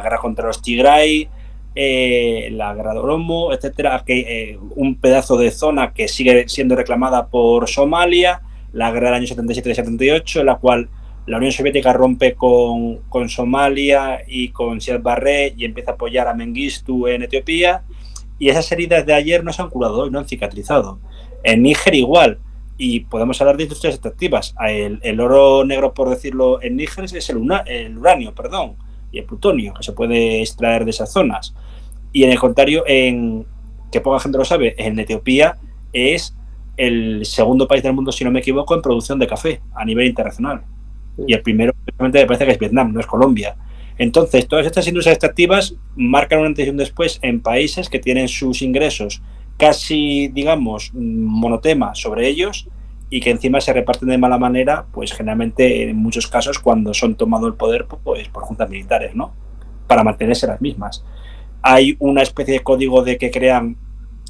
guerra contra los Tigray, la guerra de Oromo, etcétera, que un pedazo de zona que sigue siendo reclamada por Somalia, la guerra del año 77 y 78, en la cual la Unión Soviética rompe con Somalia y con Siad Barre y empieza a apoyar a Mengistu en Etiopía, y esas heridas de ayer no se han curado y no han cicatrizado. En Níger igual, y podemos hablar de industrias extractivas. El oro negro, por decirlo, en Níger es el uranio, y el plutonio, que se puede extraer de esas zonas. Y en el contrario, que poca gente lo sabe, en Etiopía es el segundo país del mundo, si no me equivoco, en producción de café a nivel internacional. Y el primero, me parece que es Vietnam, no es Colombia. Entonces, todas estas industrias extractivas marcan un antes y un después en países que tienen sus ingresos casi, digamos, monotema sobre ellos, y que encima se reparten de mala manera, pues generalmente en muchos casos cuando son tomado el poder pues por juntas militares, ¿no? Para mantenerse las mismas. Hay una especie de código de que crean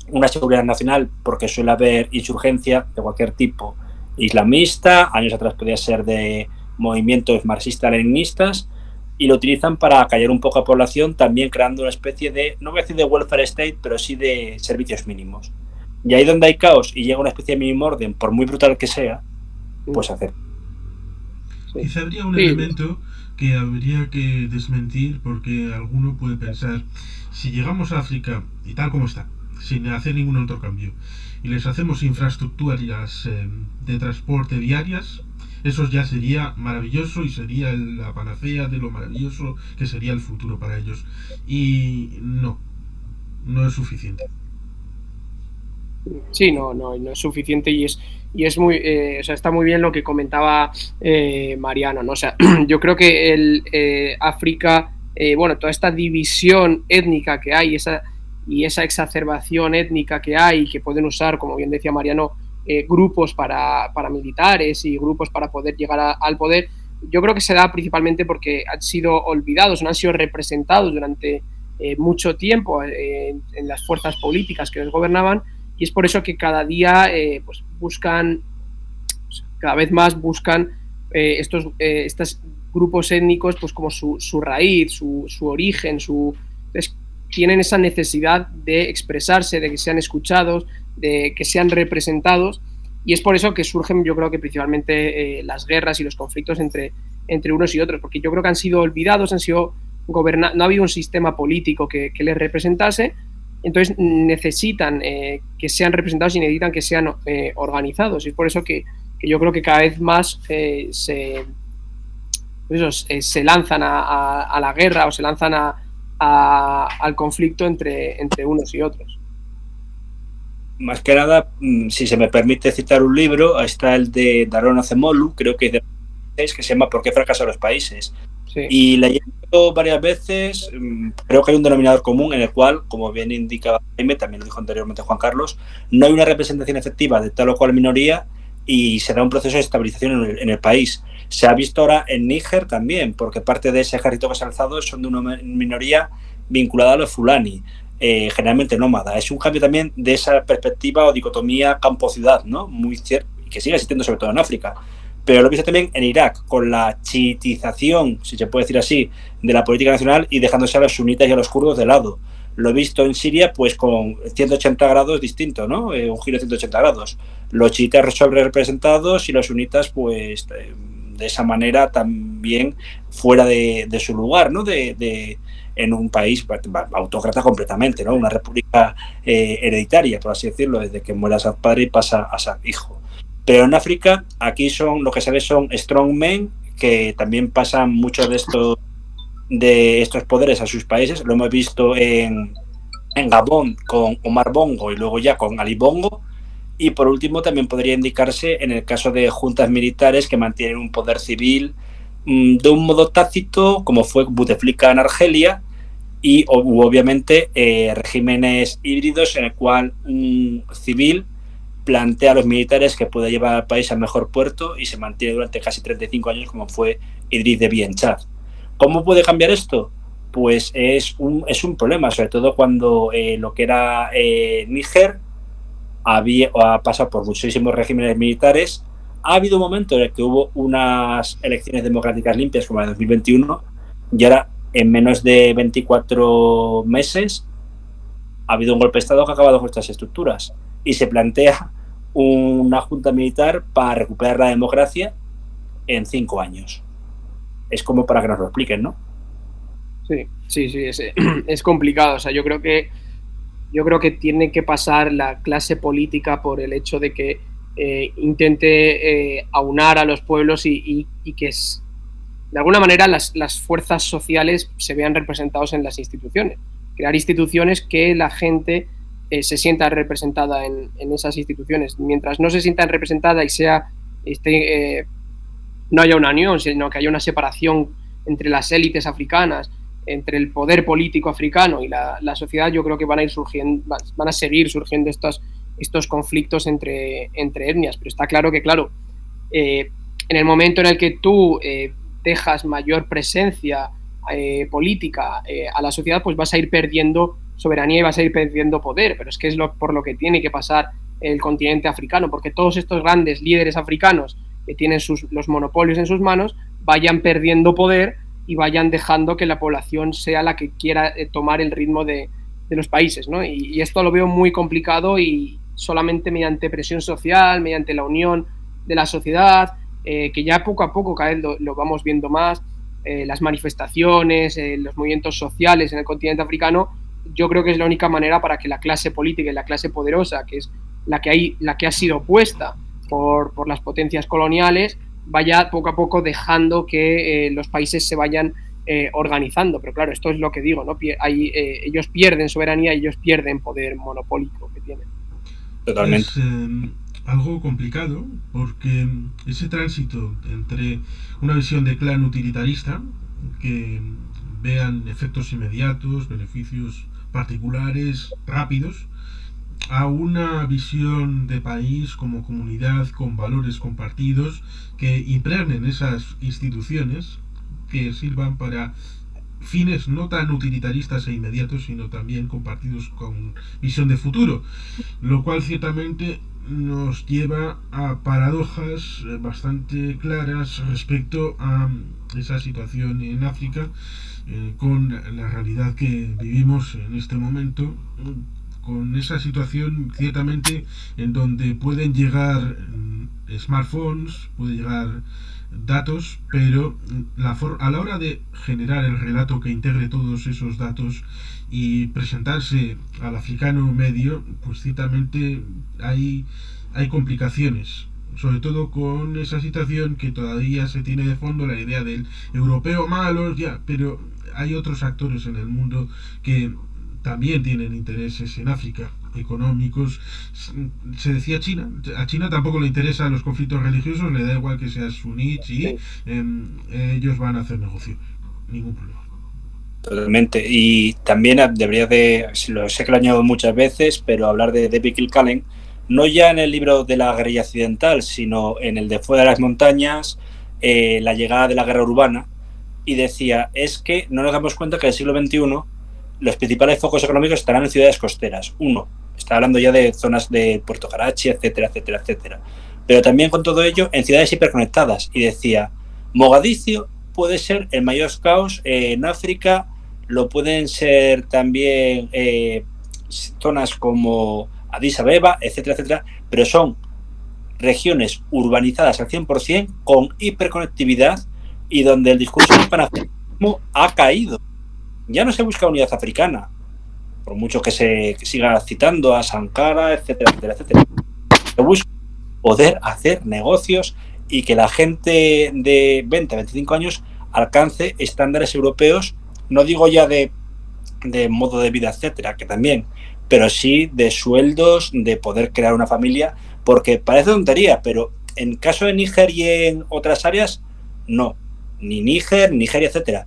una seguridad nacional, porque suele haber insurgencia de cualquier tipo islamista, años atrás podía ser de movimientos marxistas-leninistas, y lo utilizan para callar un poco a la población, también creando una especie de, no voy a decir de welfare state, pero sí de servicios mínimos. Y ahí donde hay caos y llega una especie de mínimo orden, por muy brutal que sea, pues hacer. Sí. Quizá habría un Sí, elemento que habría que desmentir porque alguno puede pensar, si llegamos a África y tal como está, sin hacer ningún otro cambio, y les hacemos infraestructuras de transporte diarias, eso ya sería maravilloso y sería la panacea de lo maravilloso que sería el futuro para ellos. Y no, no es suficiente. sí, no es suficiente y es muy, o sea, está muy bien lo que comentaba Mariano, ¿no? O sea, yo creo que África, bueno, toda esta división étnica que hay, esa exacerbación étnica que hay, que pueden usar, como bien decía Mariano, grupos para militares y grupos para poder llegar al poder, yo creo que se da principalmente porque han sido olvidados, no han sido representados durante mucho tiempo en las fuerzas políticas que les gobernaban, y es por eso que cada día pues buscan, cada vez más buscan estos grupos étnicos pues como su raíz, su origen, entonces, tienen esa necesidad de expresarse, de que sean escuchados, de que sean representados, y es por eso que surgen, yo creo que principalmente las guerras y los conflictos entre unos y otros, porque yo creo que han sido olvidados, no ha habido un sistema político que les representase. Entonces necesitan que sean representados y necesitan que sean organizados. Y es por eso que yo creo que cada vez más se lanzan a la guerra o se lanzan al conflicto entre unos y otros. Más que nada, si se me permite citar un libro, está el de Daron Acemoglu, creo que es de que se llama ¿Por qué fracasan los países? Sí. Y leyendo varias veces, creo que hay un denominador común en el cual, como bien indicaba Jaime, también lo dijo anteriormente Juan Carlos, no hay una representación efectiva de tal o cual minoría y se da un proceso de estabilización en el país. Se ha visto ahora en Níger también, porque parte de ese ejército que se ha alzado son de una minoría vinculada a los fulani, generalmente nómada. Es un cambio también de esa perspectiva o dicotomía campo-ciudad, ¿no? Muy cierto, y que sigue existiendo sobre todo en África. Pero lo he visto también en Irak, con la chiitización, si se puede decir así, de la política nacional y dejándose a los sunitas y a los kurdos de lado. Lo he visto en Siria, pues con 180 grados distinto, ¿no? Un giro de 180 grados. Los chiitas sobre representados y los sunitas, pues de esa manera también fuera de su lugar, ¿no? En un país autócrata completamente, ¿no? Una república hereditaria, por así decirlo, desde que muera Assad padre y pasa a Assad hijo. Pero en África, aquí lo que se ve son strongmen, que también pasan muchos de estos poderes a sus países. Lo hemos visto en Gabón con Omar Bongo y luego ya con Ali Bongo. Y por último también podría indicarse en el caso de juntas militares que mantienen un poder civil de un modo tácito, como fue Bouteflika en Argelia, y obviamente regímenes híbridos en el cual un civil plantea a los militares que puede llevar al país al mejor puerto y se mantiene durante casi 35 años como fue Idriss Déby en Chad. ¿Cómo puede cambiar esto? Pues es un problema, sobre todo cuando lo que era Níger ha pasado por muchísimos regímenes militares. Ha habido un momento en el que hubo unas elecciones democráticas limpias como la de 2021 y ahora en menos de 24 meses ha habido un golpe de Estado que ha acabado con estas estructuras y se plantea una junta militar para recuperar la democracia en 5 años. Es como para que nos lo expliquen, ¿no? Sí, es complicado. O sea, yo creo que tiene que pasar la clase política por el hecho de que intente aunar a los pueblos y que de alguna manera las fuerzas sociales se vean representados en las instituciones. Crear instituciones que la gente se sienta representada en esas instituciones. Mientras no se sientan representada y no haya una unión, sino que haya una separación entre las élites africanas, entre el poder político africano y la sociedad, yo creo que van a seguir surgiendo estos conflictos entre etnias. Pero está claro que, en el momento en el que tú dejas mayor presencia política a la sociedad, pues vas a ir perdiendo soberanía y vas a ir perdiendo poder. Pero es que es por lo que tiene que pasar el continente africano, porque todos estos grandes líderes africanos que tienen los monopolios en sus manos vayan perdiendo poder y vayan dejando que la población sea la que quiera tomar el ritmo de los países, ¿no? Y esto lo veo muy complicado y solamente mediante presión social, mediante la unión de la sociedad, que ya poco a poco cada vez lo vamos viendo más, las manifestaciones, los movimientos sociales en el continente africano, yo creo que es la única manera para que la clase política y la clase poderosa, que es la que ha sido opuesta por las potencias coloniales, vaya poco a poco dejando que los países se vayan organizando. Pero claro, esto es lo que digo, ¿no? Ellos pierden soberanía y ellos pierden poder monopólico que tienen. Totalmente. Es algo complicado porque ese tránsito entre una visión de clan utilitarista, que vean efectos inmediatos, beneficios particulares, rápidos, a una visión de país como comunidad con valores compartidos que impregnen esas instituciones que sirvan para fines no tan utilitaristas e inmediatos, sino también compartidos con visión de futuro, lo cual ciertamente nos lleva a paradojas bastante claras respecto a esa situación en África, con la realidad que vivimos en este momento, con esa situación ciertamente en donde pueden llegar smartphones, puede llegar datos, pero a la hora de generar el relato que integre todos esos datos y presentarse al africano medio, pues ciertamente hay complicaciones, sobre todo con esa situación que todavía se tiene de fondo la idea del europeo malo, ya, pero hay otros actores en el mundo que también tienen intereses en África, económicos. Se decía China, a China tampoco le interesan los conflictos religiosos, le da igual que sea suní, chií, ellos van a hacer negocio, ningún problema. Totalmente. Y también debería de, lo sé que lo añado muchas veces, pero hablar de David Kilcullen, no ya en el libro de la guerrilla occidental, sino en el de Fuera de las montañas, la llegada de la guerra urbana, y decía, es que no nos damos cuenta que en el siglo XXI los principales focos económicos estarán en ciudades costeras. Uno, está hablando ya de zonas de Puerto Karachi, etcétera, etcétera, etcétera. Pero también con todo ello en ciudades hiperconectadas. Y decía, Mogadiscio puede ser el mayor caos en África, lo pueden ser también zonas como Addis Abeba, etcétera, etcétera, pero son regiones urbanizadas al 100% con hiperconectividad y donde el discurso del panafricanismo ha caído. Ya no se busca unidad africana, por mucho que se siga citando a Sankara, etcétera, etcétera, etcétera. Se busca poder hacer negocios y que la gente de 20 a 25 años alcance estándares europeos, no digo ya de modo de vida, etcétera, que también, pero sí de sueldos, de poder crear una familia, porque parece tontería, pero en caso de Níger y en otras áreas, no. Ni Níger, Nigeria, etcétera.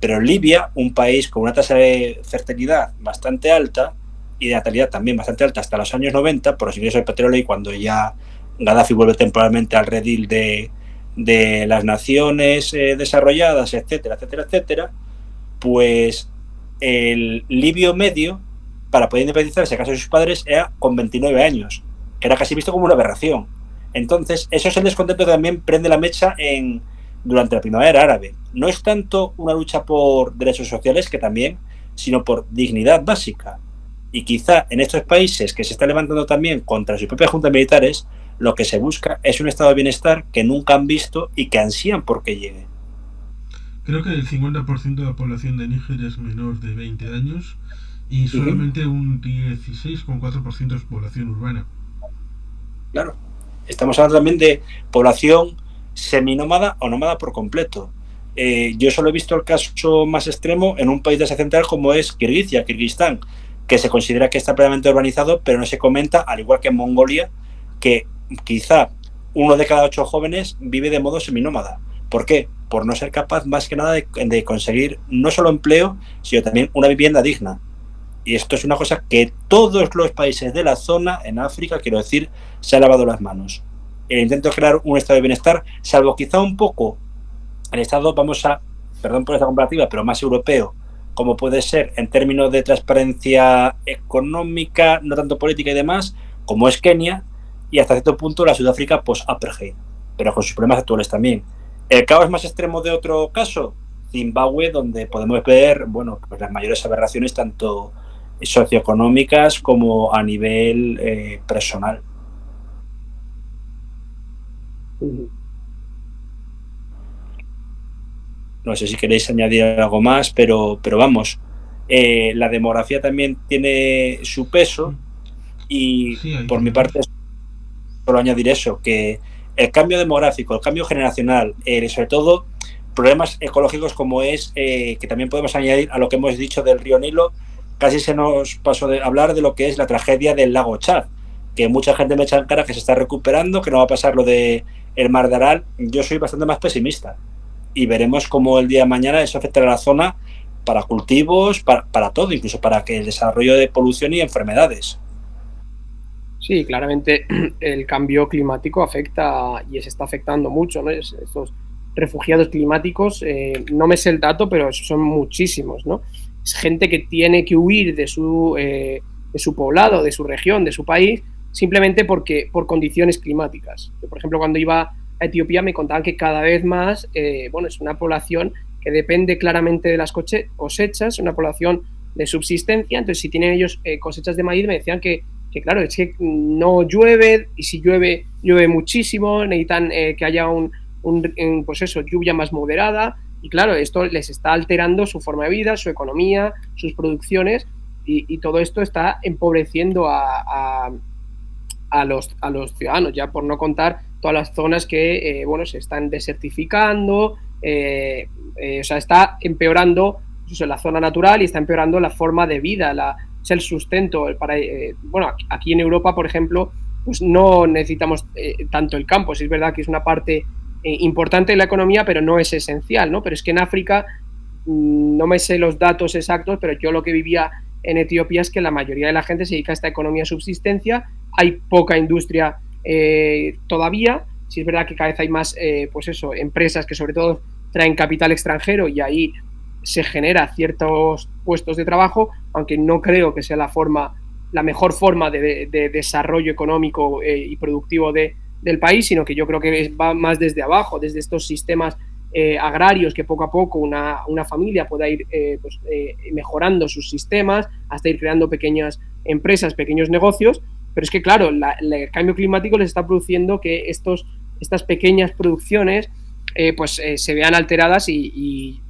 Pero Libia, un país con una tasa de fertilidad bastante alta y de natalidad también bastante alta hasta los años 90, por los ingresos del petróleo y cuando ya Gaddafi vuelve temporalmente al redil de las naciones desarrolladas, etcétera, etcétera, etcétera, pues el libio medio, para poder independizarse a casa de sus padres, era con 29 años, que era casi visto como una aberración. Entonces, eso es el descontento que también prende la mecha durante la primavera árabe. No es tanto una lucha por derechos sociales, que también, sino por dignidad básica. Y quizá en estos países que se están levantando también contra sus propias juntas militares, lo que se busca es un estado de bienestar que nunca han visto y que ansían por que llegue. Creo que el 50% de la población de Níger es menor de 20 años y solamente un 16,4% es población urbana. Claro. Estamos hablando también de población seminómada o nómada por completo. Yo solo he visto el caso más extremo en un país de Asia Central como es Kirguistán, que se considera que está plenamente urbanizado, pero no se comenta, al igual que en Mongolia, que quizá 1 de cada 8 jóvenes vive de modo seminómada. ¿Por qué? Por no ser capaz más que nada de conseguir no solo empleo, sino también una vivienda digna. Y esto es una cosa que todos los países de la zona, en África, quiero decir, se han lavado las manos. El intento de crear un estado de bienestar, salvo quizá un poco el estado, perdón por esta comparativa, pero más europeo, como puede ser en términos de transparencia económica, no tanto política y demás, como es Kenia, y hasta cierto punto la Sudáfrica post-apartheid, pero con sus problemas actuales también. El caos más extremo de otro caso, Zimbabue, donde podemos ver, bueno, pues las mayores aberraciones tanto socioeconómicas como a nivel personal. No sé si queréis añadir algo más, pero vamos, la demografía también tiene su peso y Sí, ahí por mi tenemos. parte solo añadir eso, que el cambio demográfico, el cambio generacional, sobre todo problemas ecológicos como es, que también podemos añadir a lo que hemos dicho del río Nilo, casi se nos pasó de hablar de lo que es la tragedia del lago Chad, que mucha gente me echa en cara que se está recuperando, que no va a pasar lo de el mar de Aral. Yo soy bastante más pesimista y veremos cómo el día de mañana eso afectará a la zona para cultivos, para todo, incluso para que el desarrollo de polución y enfermedades. Sí, claramente el cambio climático afecta y se está afectando mucho, ¿no? Estos refugiados climáticos, no me sé el dato, pero son muchísimos, ¿no? Es gente que tiene que huir de su poblado, de su región, de su país, simplemente por condiciones climáticas. Yo, por ejemplo, cuando iba a Etiopía me contaban que cada vez más, bueno, es una población que depende claramente de las cosechas, una población de subsistencia. Entonces, si tienen ellos cosechas de maíz, me decían que claro, es que no llueve y si llueve, llueve muchísimo, necesitan que haya pues eso, lluvia más moderada y claro, esto les está alterando su forma de vida, su economía, sus producciones y todo esto está empobreciendo a los ciudadanos, ya por no contar todas las zonas que, bueno, se están desertificando, o sea, está empeorando pues, la zona natural y está empeorando la forma de vida, es el sustento. Bueno, aquí en Europa, por ejemplo, pues no necesitamos tanto el campo, si es verdad que es una parte importante de la economía, pero no es esencial, ¿no? Pero es que en África, no me sé los datos exactos, pero yo lo que vivía en Etiopía es que la mayoría de la gente se dedica a esta economía de subsistencia, hay poca industria todavía, si es verdad que cada vez hay más, pues eso, empresas que sobre todo traen capital extranjero y ahí se genera ciertos puestos de trabajo, aunque no creo que sea la mejor forma de desarrollo económico y productivo del país, sino que yo creo que va más desde abajo, desde estos sistemas agrarios que poco a poco una familia pueda ir mejorando sus sistemas hasta ir creando pequeñas empresas, pequeños negocios, pero es que claro, el cambio climático les está produciendo que estas pequeñas producciones se vean alteradas y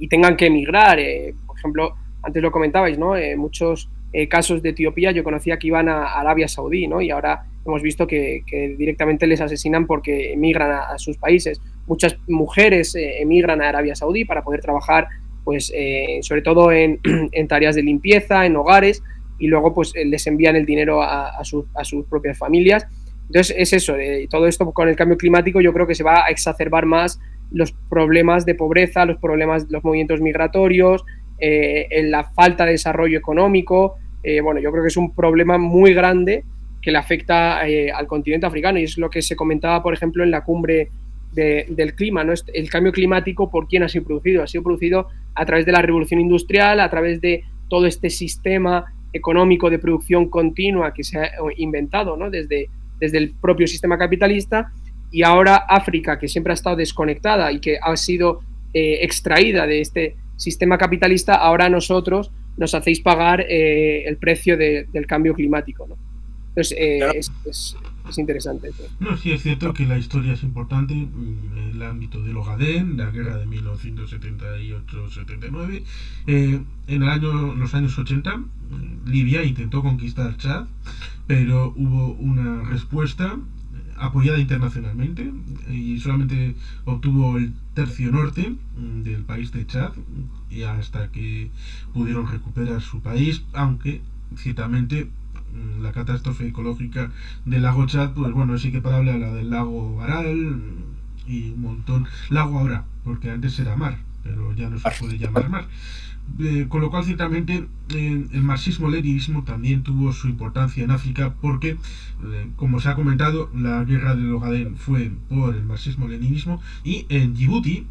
tengan que emigrar. Por ejemplo, antes lo comentabais, ¿no? Muchos casos de Etiopía yo conocía que iban a Arabia Saudí, ¿no? Y ahora hemos visto que directamente les asesinan porque emigran a sus países. Muchas mujeres emigran a Arabia Saudí para poder trabajar, pues, sobre todo en tareas de limpieza, en hogares, y luego pues les envían el dinero a sus propias familias. Entonces es eso, todo esto con el cambio climático yo creo que se va a exacerbar más los problemas de pobreza, los movimientos migratorios, la falta de desarrollo económico. Bueno, yo creo que es un problema muy grande que le afecta al continente africano y es lo que se comentaba, por ejemplo, en la cumbre del clima, ¿no? El cambio climático, ¿por quién ha sido producido? Ha sido producido a través de la revolución industrial, a través de todo este sistema económico de producción continua que se ha inventado, ¿no? desde el propio sistema capitalista, y ahora África, que siempre ha estado desconectada y que ha sido extraída de este sistema capitalista, ahora nosotros nos hacéis pagar el precio del cambio climático, ¿no? Entonces, Claro. es interesante. No, sí es cierto que la historia es importante en el ámbito del Ogaden, la guerra de 1978-79. En los años 80, Libia intentó conquistar Chad, pero hubo una respuesta apoyada internacionalmente y solamente obtuvo el tercio norte del país de Chad y hasta que pudieron recuperar su país, aunque ciertamente la catástrofe ecológica del lago Chad, pues bueno, es equiparable a la del lago Aral y un montón. Lago ahora, porque antes era mar, pero ya no se puede llamar mar. Con lo cual, ciertamente, el marxismo-leninismo también tuvo su importancia en África porque, como se ha comentado, la guerra del Ogaden fue por el marxismo-leninismo y en Djibouti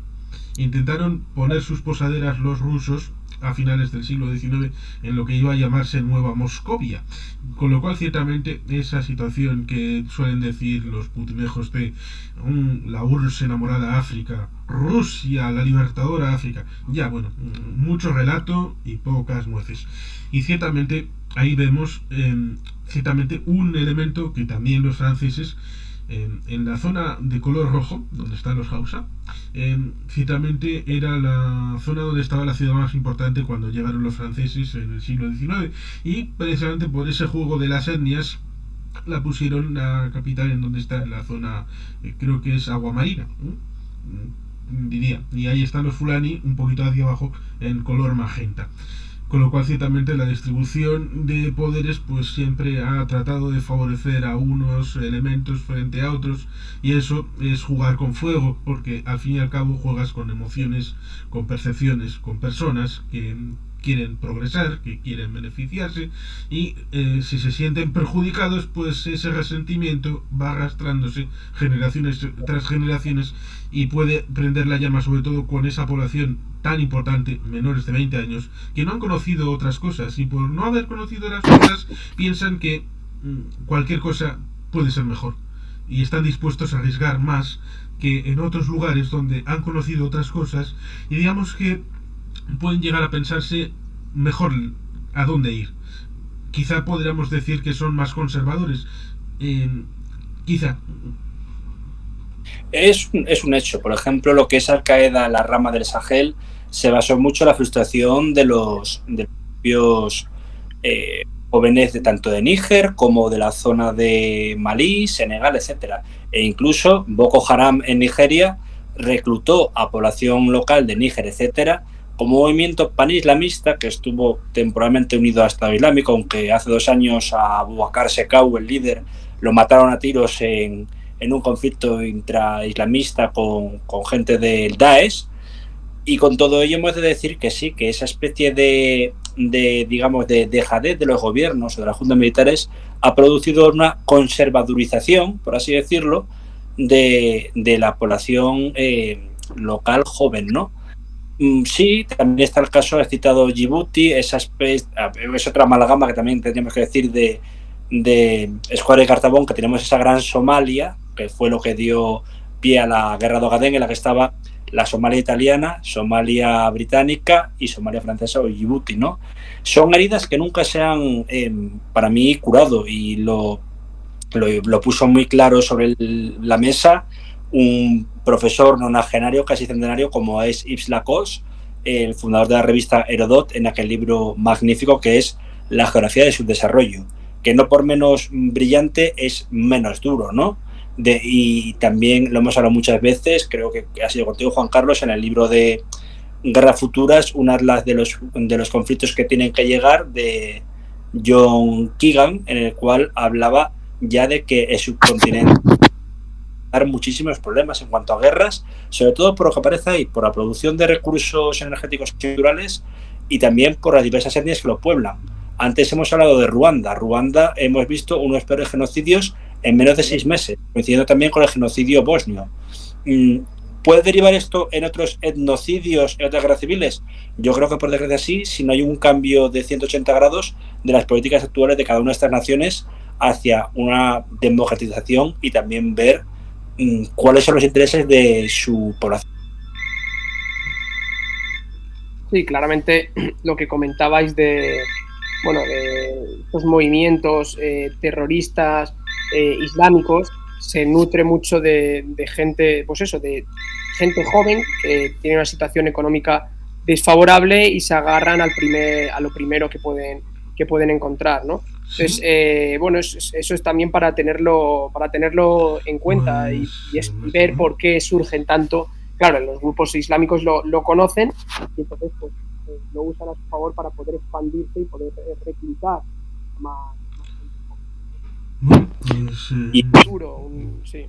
intentaron poner sus posaderas los rusos a finales del siglo XIX en lo que iba a llamarse Nueva Moscovia, con lo cual ciertamente esa situación que suelen decir los putinejos de la URSS enamorada África, Rusia la libertadora África, ya bueno, mucho relato y pocas nueces, y ciertamente ahí vemos ciertamente un elemento que también los franceses En la zona de color rojo, donde están los Hausa, ciertamente era la zona donde estaba la ciudad más importante cuando llegaron los franceses en el siglo XIX, y precisamente por ese juego de las etnias la pusieron la capital en donde está, en la zona, creo que es Aguamarina, diría, y ahí están los Fulani un poquito hacia abajo en color magenta. Con lo cual ciertamente la distribución de poderes pues siempre ha tratado de favorecer a unos elementos frente a otros, y eso es jugar con fuego, porque al fin y al cabo juegas con emociones, con percepciones, con personas que quieren progresar, que quieren beneficiarse, y si se sienten perjudicados, pues ese resentimiento va arrastrándose generaciones tras generaciones y puede prender la llama, sobre todo con esa población tan importante, menores de 20 años, que no han conocido otras cosas, y por no haber conocido las cosas piensan que cualquier cosa puede ser mejor, y están dispuestos a arriesgar más que en otros lugares donde han conocido otras cosas, y digamos que pueden llegar a pensarse mejor a dónde ir. Quizá podríamos decir que son más conservadores. Quizá. Es un hecho. Por ejemplo, lo que es Al Qaeda, la rama del Sahel, se basó mucho en la frustración de los propios jóvenes de tanto de Níger como de la zona de Malí, Senegal, etcétera. E incluso Boko Haram en Nigeria reclutó a población local de Níger, etcétera, como movimiento panislamista que estuvo temporalmente unido a Estado Islámico, aunque hace 2 años a Abu Bakr Shekau, el líder, lo mataron a tiros en un conflicto intraislamista con gente del Daesh. Y con todo ello hemos de decir que sí, que esa especie de dejadez de los gobiernos o de las juntas militares ha producido una conservadurización, por así decirlo, de la población local joven, ¿no? Sí, también está el caso, he citado Djibouti, es otra amalgama que también tendríamos que decir de Escuadra y Cartabón, que tenemos esa gran Somalia, que fue lo que dio pie a la guerra de Ogaden, en la que estaba la Somalia italiana, Somalia británica y Somalia francesa o Djibouti, ¿no? Son heridas que nunca se han, para mí, curado, y lo puso muy claro sobre la mesa un profesor nonagenario, casi centenario, como es Yves Lacoste, el fundador de la revista Herodot, en aquel libro magnífico que es La geografía de su desarrollo, que no por menos brillante es menos duro, ¿no? Y también lo hemos hablado muchas veces, creo que ha sido contigo, Juan Carlos, en el libro de Guerras Futuras, un atlas de los conflictos que tienen que llegar, de John Keegan, en el cual hablaba ya de que el subcontinente dar muchísimos problemas en cuanto a guerras, sobre todo por lo que aparece ahí, por la producción de recursos energéticos y naturales, y también por las diversas etnias que lo pueblan. Antes hemos hablado de Ruanda. Ruanda hemos visto unos peores genocidios en menos de 6 meses, coincidiendo también con el genocidio bosnio. ¿Puede derivar esto en otros etnocidios, en otras guerras civiles? Yo creo que por desgracia sí, si no hay un cambio de 180 grados de las políticas actuales de cada una de estas naciones hacia una democratización y también ver cuáles son los intereses de su población. Sí, claramente lo que comentabais de estos movimientos terroristas islámicos se nutre mucho de gente, pues eso, de gente joven que tiene una situación económica desfavorable y se agarran a lo primero que pueden encontrar, ¿no? Entonces, eso es también para tenerlo en cuenta, y es ver por qué surgen tanto. Claro, los grupos islámicos lo conocen, y entonces pues lo usan a su favor para poder expandirse y poder reclutar más sí.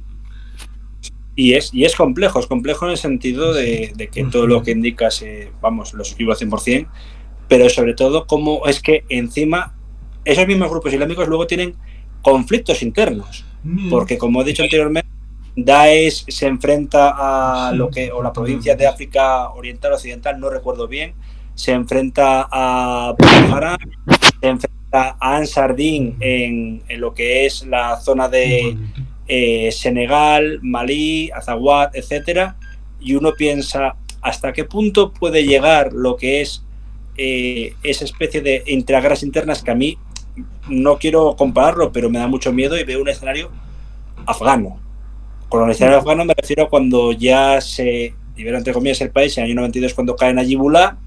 Y es complejo en el sentido de que todo lo que indicas, lo suscribo al 100%, pero sobre todo cómo es que encima esos mismos grupos islámicos luego tienen conflictos internos, porque como he dicho anteriormente, Daesh se enfrenta a la provincia de África Oriental Occidental, no recuerdo bien, se enfrenta a Boko Haram, se enfrenta a Ansar Din en lo que es la zona de Senegal, Malí, Azawad, etcétera, y uno piensa hasta qué punto puede llegar lo que es esa especie de guerras internas, que a mí no quiero compararlo, pero me da mucho miedo, y veo un escenario afgano, Con los afganos me refiero a cuando ya se libera, entre comillas, el país, en el año 92, cuando caen a Najibullah,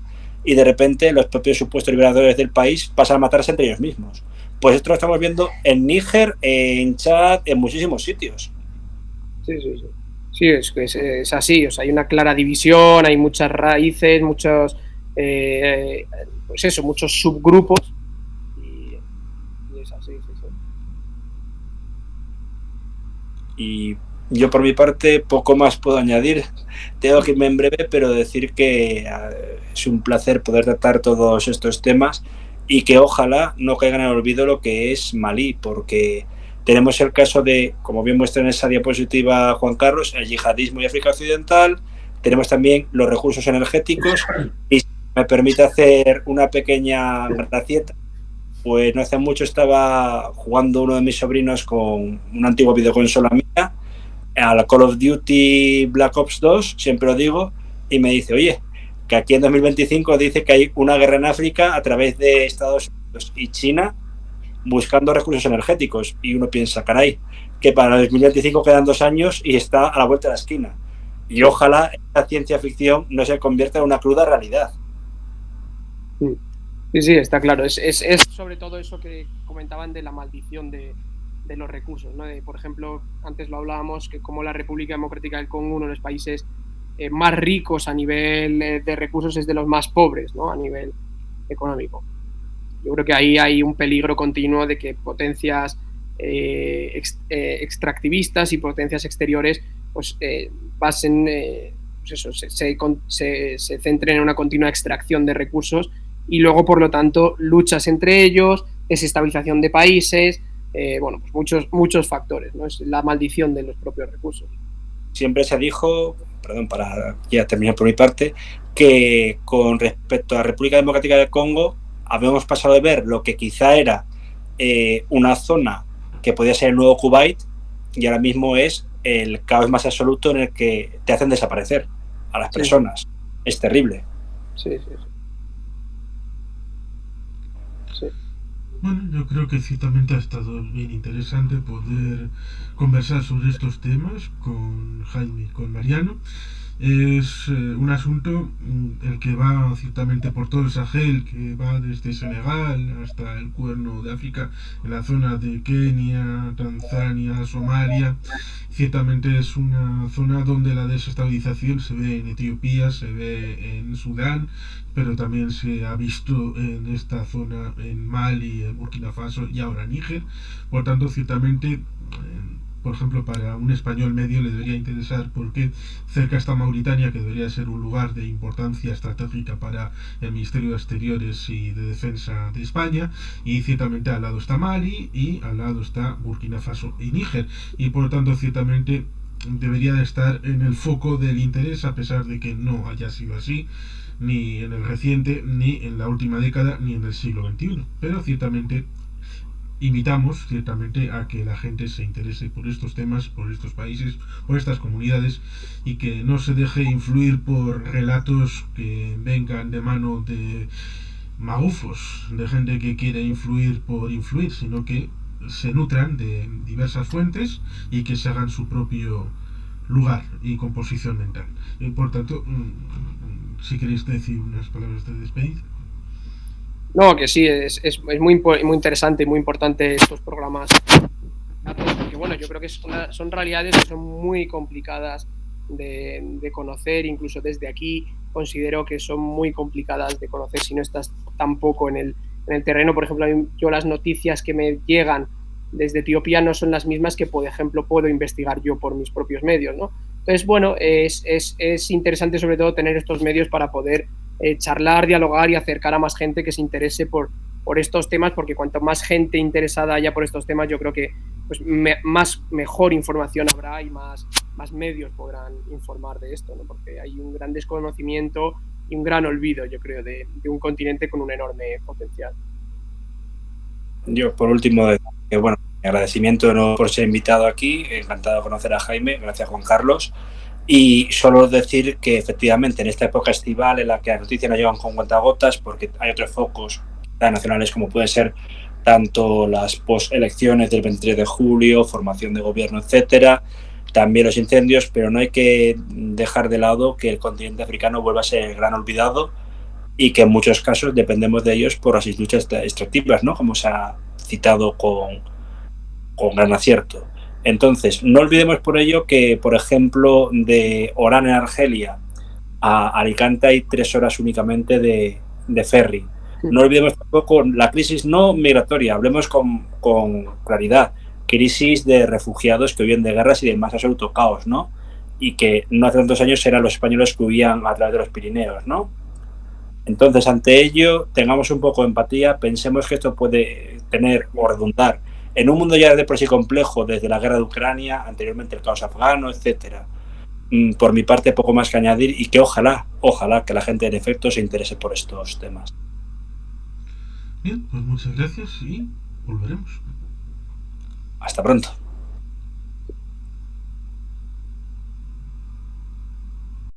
y de repente los propios supuestos liberadores del país pasan a matarse entre ellos mismos. Pues esto lo estamos viendo en Níger, en Chad, en muchísimos sitios. Sí. Sí, es así. O sea, hay una clara división, hay muchas raíces, muchos, pues eso, muchos subgrupos. Y es así, sí. Y yo por mi parte poco más puedo añadir. Tengo que irme en breve, pero decir que es un placer poder tratar todos estos temas y que ojalá no caigan en el olvido lo que es Malí, porque tenemos el caso de, como bien muestra en esa diapositiva Juan Carlos, el yihadismo y África Occidental. Tenemos también los recursos energéticos, y si me permite hacer una pequeña gracieta, pues no hace mucho estaba jugando uno de mis sobrinos con una antigua videoconsola mía a la Call of Duty Black Ops 2, siempre lo digo, y me dice, oye, que aquí en 2025 dice que hay una guerra en África a través de Estados Unidos y China buscando recursos energéticos. Y uno piensa, caray, que para el 2025 quedan 2 años y está a la vuelta de la esquina. Y ojalá esta ciencia ficción no se convierta en una cruda realidad. Sí, está claro. Es sobre todo eso que comentaban de la maldición de los recursos, ¿no? Por ejemplo, antes lo hablábamos, que como la República Democrática del Congo, uno de los países más ricos a nivel de recursos, es de los más pobres, ¿no? A nivel económico. Yo creo que ahí hay un peligro continuo de que potencias extractivistas y potencias exteriores pues pasen, pues eso, se centren en una continua extracción de recursos y luego, por lo tanto, luchas entre ellos, desestabilización de países, bueno, pues muchos factores, ¿no? Es la maldición de los propios recursos. Siempre se dijo, perdón, para ya terminar por mi parte, que con respecto a la República Democrática del Congo habíamos pasado de ver lo que quizá era una zona que podía ser el nuevo Kuwait, y ahora mismo es el caos más absoluto en el que te hacen desaparecer a las personas. Es terrible. Sí. Bueno, yo creo que ciertamente ha estado bien interesante poder conversar sobre estos temas con Jaime y con Mariano. Es un asunto el que va ciertamente por todo el Sahel, que va desde Senegal hasta el Cuerno de África, en la zona de Kenia, Tanzania, Somalia. Ciertamente es una zona donde la desestabilización se ve en Etiopía, se ve en Sudán, pero también se ha visto en esta zona en Mali, en Burkina Faso y ahora Níger. Por tanto, ciertamente, por ejemplo, para un español medio le debería interesar porque cerca está Mauritania, que debería ser un lugar de importancia estratégica para el Ministerio de Exteriores y de Defensa de España, y ciertamente al lado está Mali y al lado está Burkina Faso y Níger, y por lo tanto ciertamente debería de estar en el foco del interés, a pesar de que no haya sido así ni en el reciente, ni en la última década, ni en el siglo XXI. Pero ciertamente invitamos ciertamente a que la gente se interese por estos temas, por estos países, por estas comunidades, y que no se deje influir por relatos que vengan de mano de magufos, de gente que quiere influir por influir, sino que se nutran de diversas fuentes y que se hagan su propio lugar y composición mental. Y por tanto, si queréis decir unas palabras de despedida. No, que sí, es muy interesante y muy importante estos programas, porque bueno, yo creo que son realidades que son muy complicadas de conocer. Incluso desde aquí considero que son muy complicadas de conocer si no estás tampoco en el terreno. Por ejemplo, yo las noticias que me llegan desde Etiopía no son las mismas que, por ejemplo, puedo investigar yo por mis propios medios, ¿no? Entonces, bueno, es interesante sobre todo tener estos medios para poder charlar, dialogar y acercar a más gente que se interese por estos temas, porque cuanto más gente interesada haya por estos temas, yo creo que pues, mejor información habrá y más medios podrán informar de esto, ¿no? Porque hay un gran desconocimiento y un gran olvido, yo creo, de un continente con un enorme potencial. Yo, por último, bueno, mi agradecimiento de nuevo por ser invitado aquí, encantado de conocer a Jaime, gracias Juan Carlos, y solo decir que efectivamente en esta época estival en la que las noticias no llegan con cuentagotas, porque hay otros focos tan nacionales como pueden ser tanto las postelecciones del 23 de julio, formación de gobierno, etcétera, también los incendios, pero no hay que dejar de lado que el continente africano vuelva a ser el gran olvidado y que en muchos casos dependemos de ellos por las industrias extractivas, ¿no? Como se ha citado con gran acierto. Entonces, no olvidemos por ello que, por ejemplo, de Orán en Argelia a Alicante hay 3 horas únicamente de ferry. No olvidemos tampoco la crisis no migratoria, hablemos con claridad, crisis de refugiados que huyen de guerras y de más absoluto caos, ¿no? Y que no hace tantos años eran los españoles que huían a través de los Pirineos, ¿no? Entonces, ante ello, tengamos un poco de empatía, pensemos que esto puede tener o redundar en un mundo ya de por sí complejo, desde la guerra de Ucrania, anteriormente el caos afgano, etcétera. Por mi parte, poco más que añadir y que ojalá que la gente en efecto se interese por estos temas. Bien, pues muchas gracias y volveremos. Hasta pronto.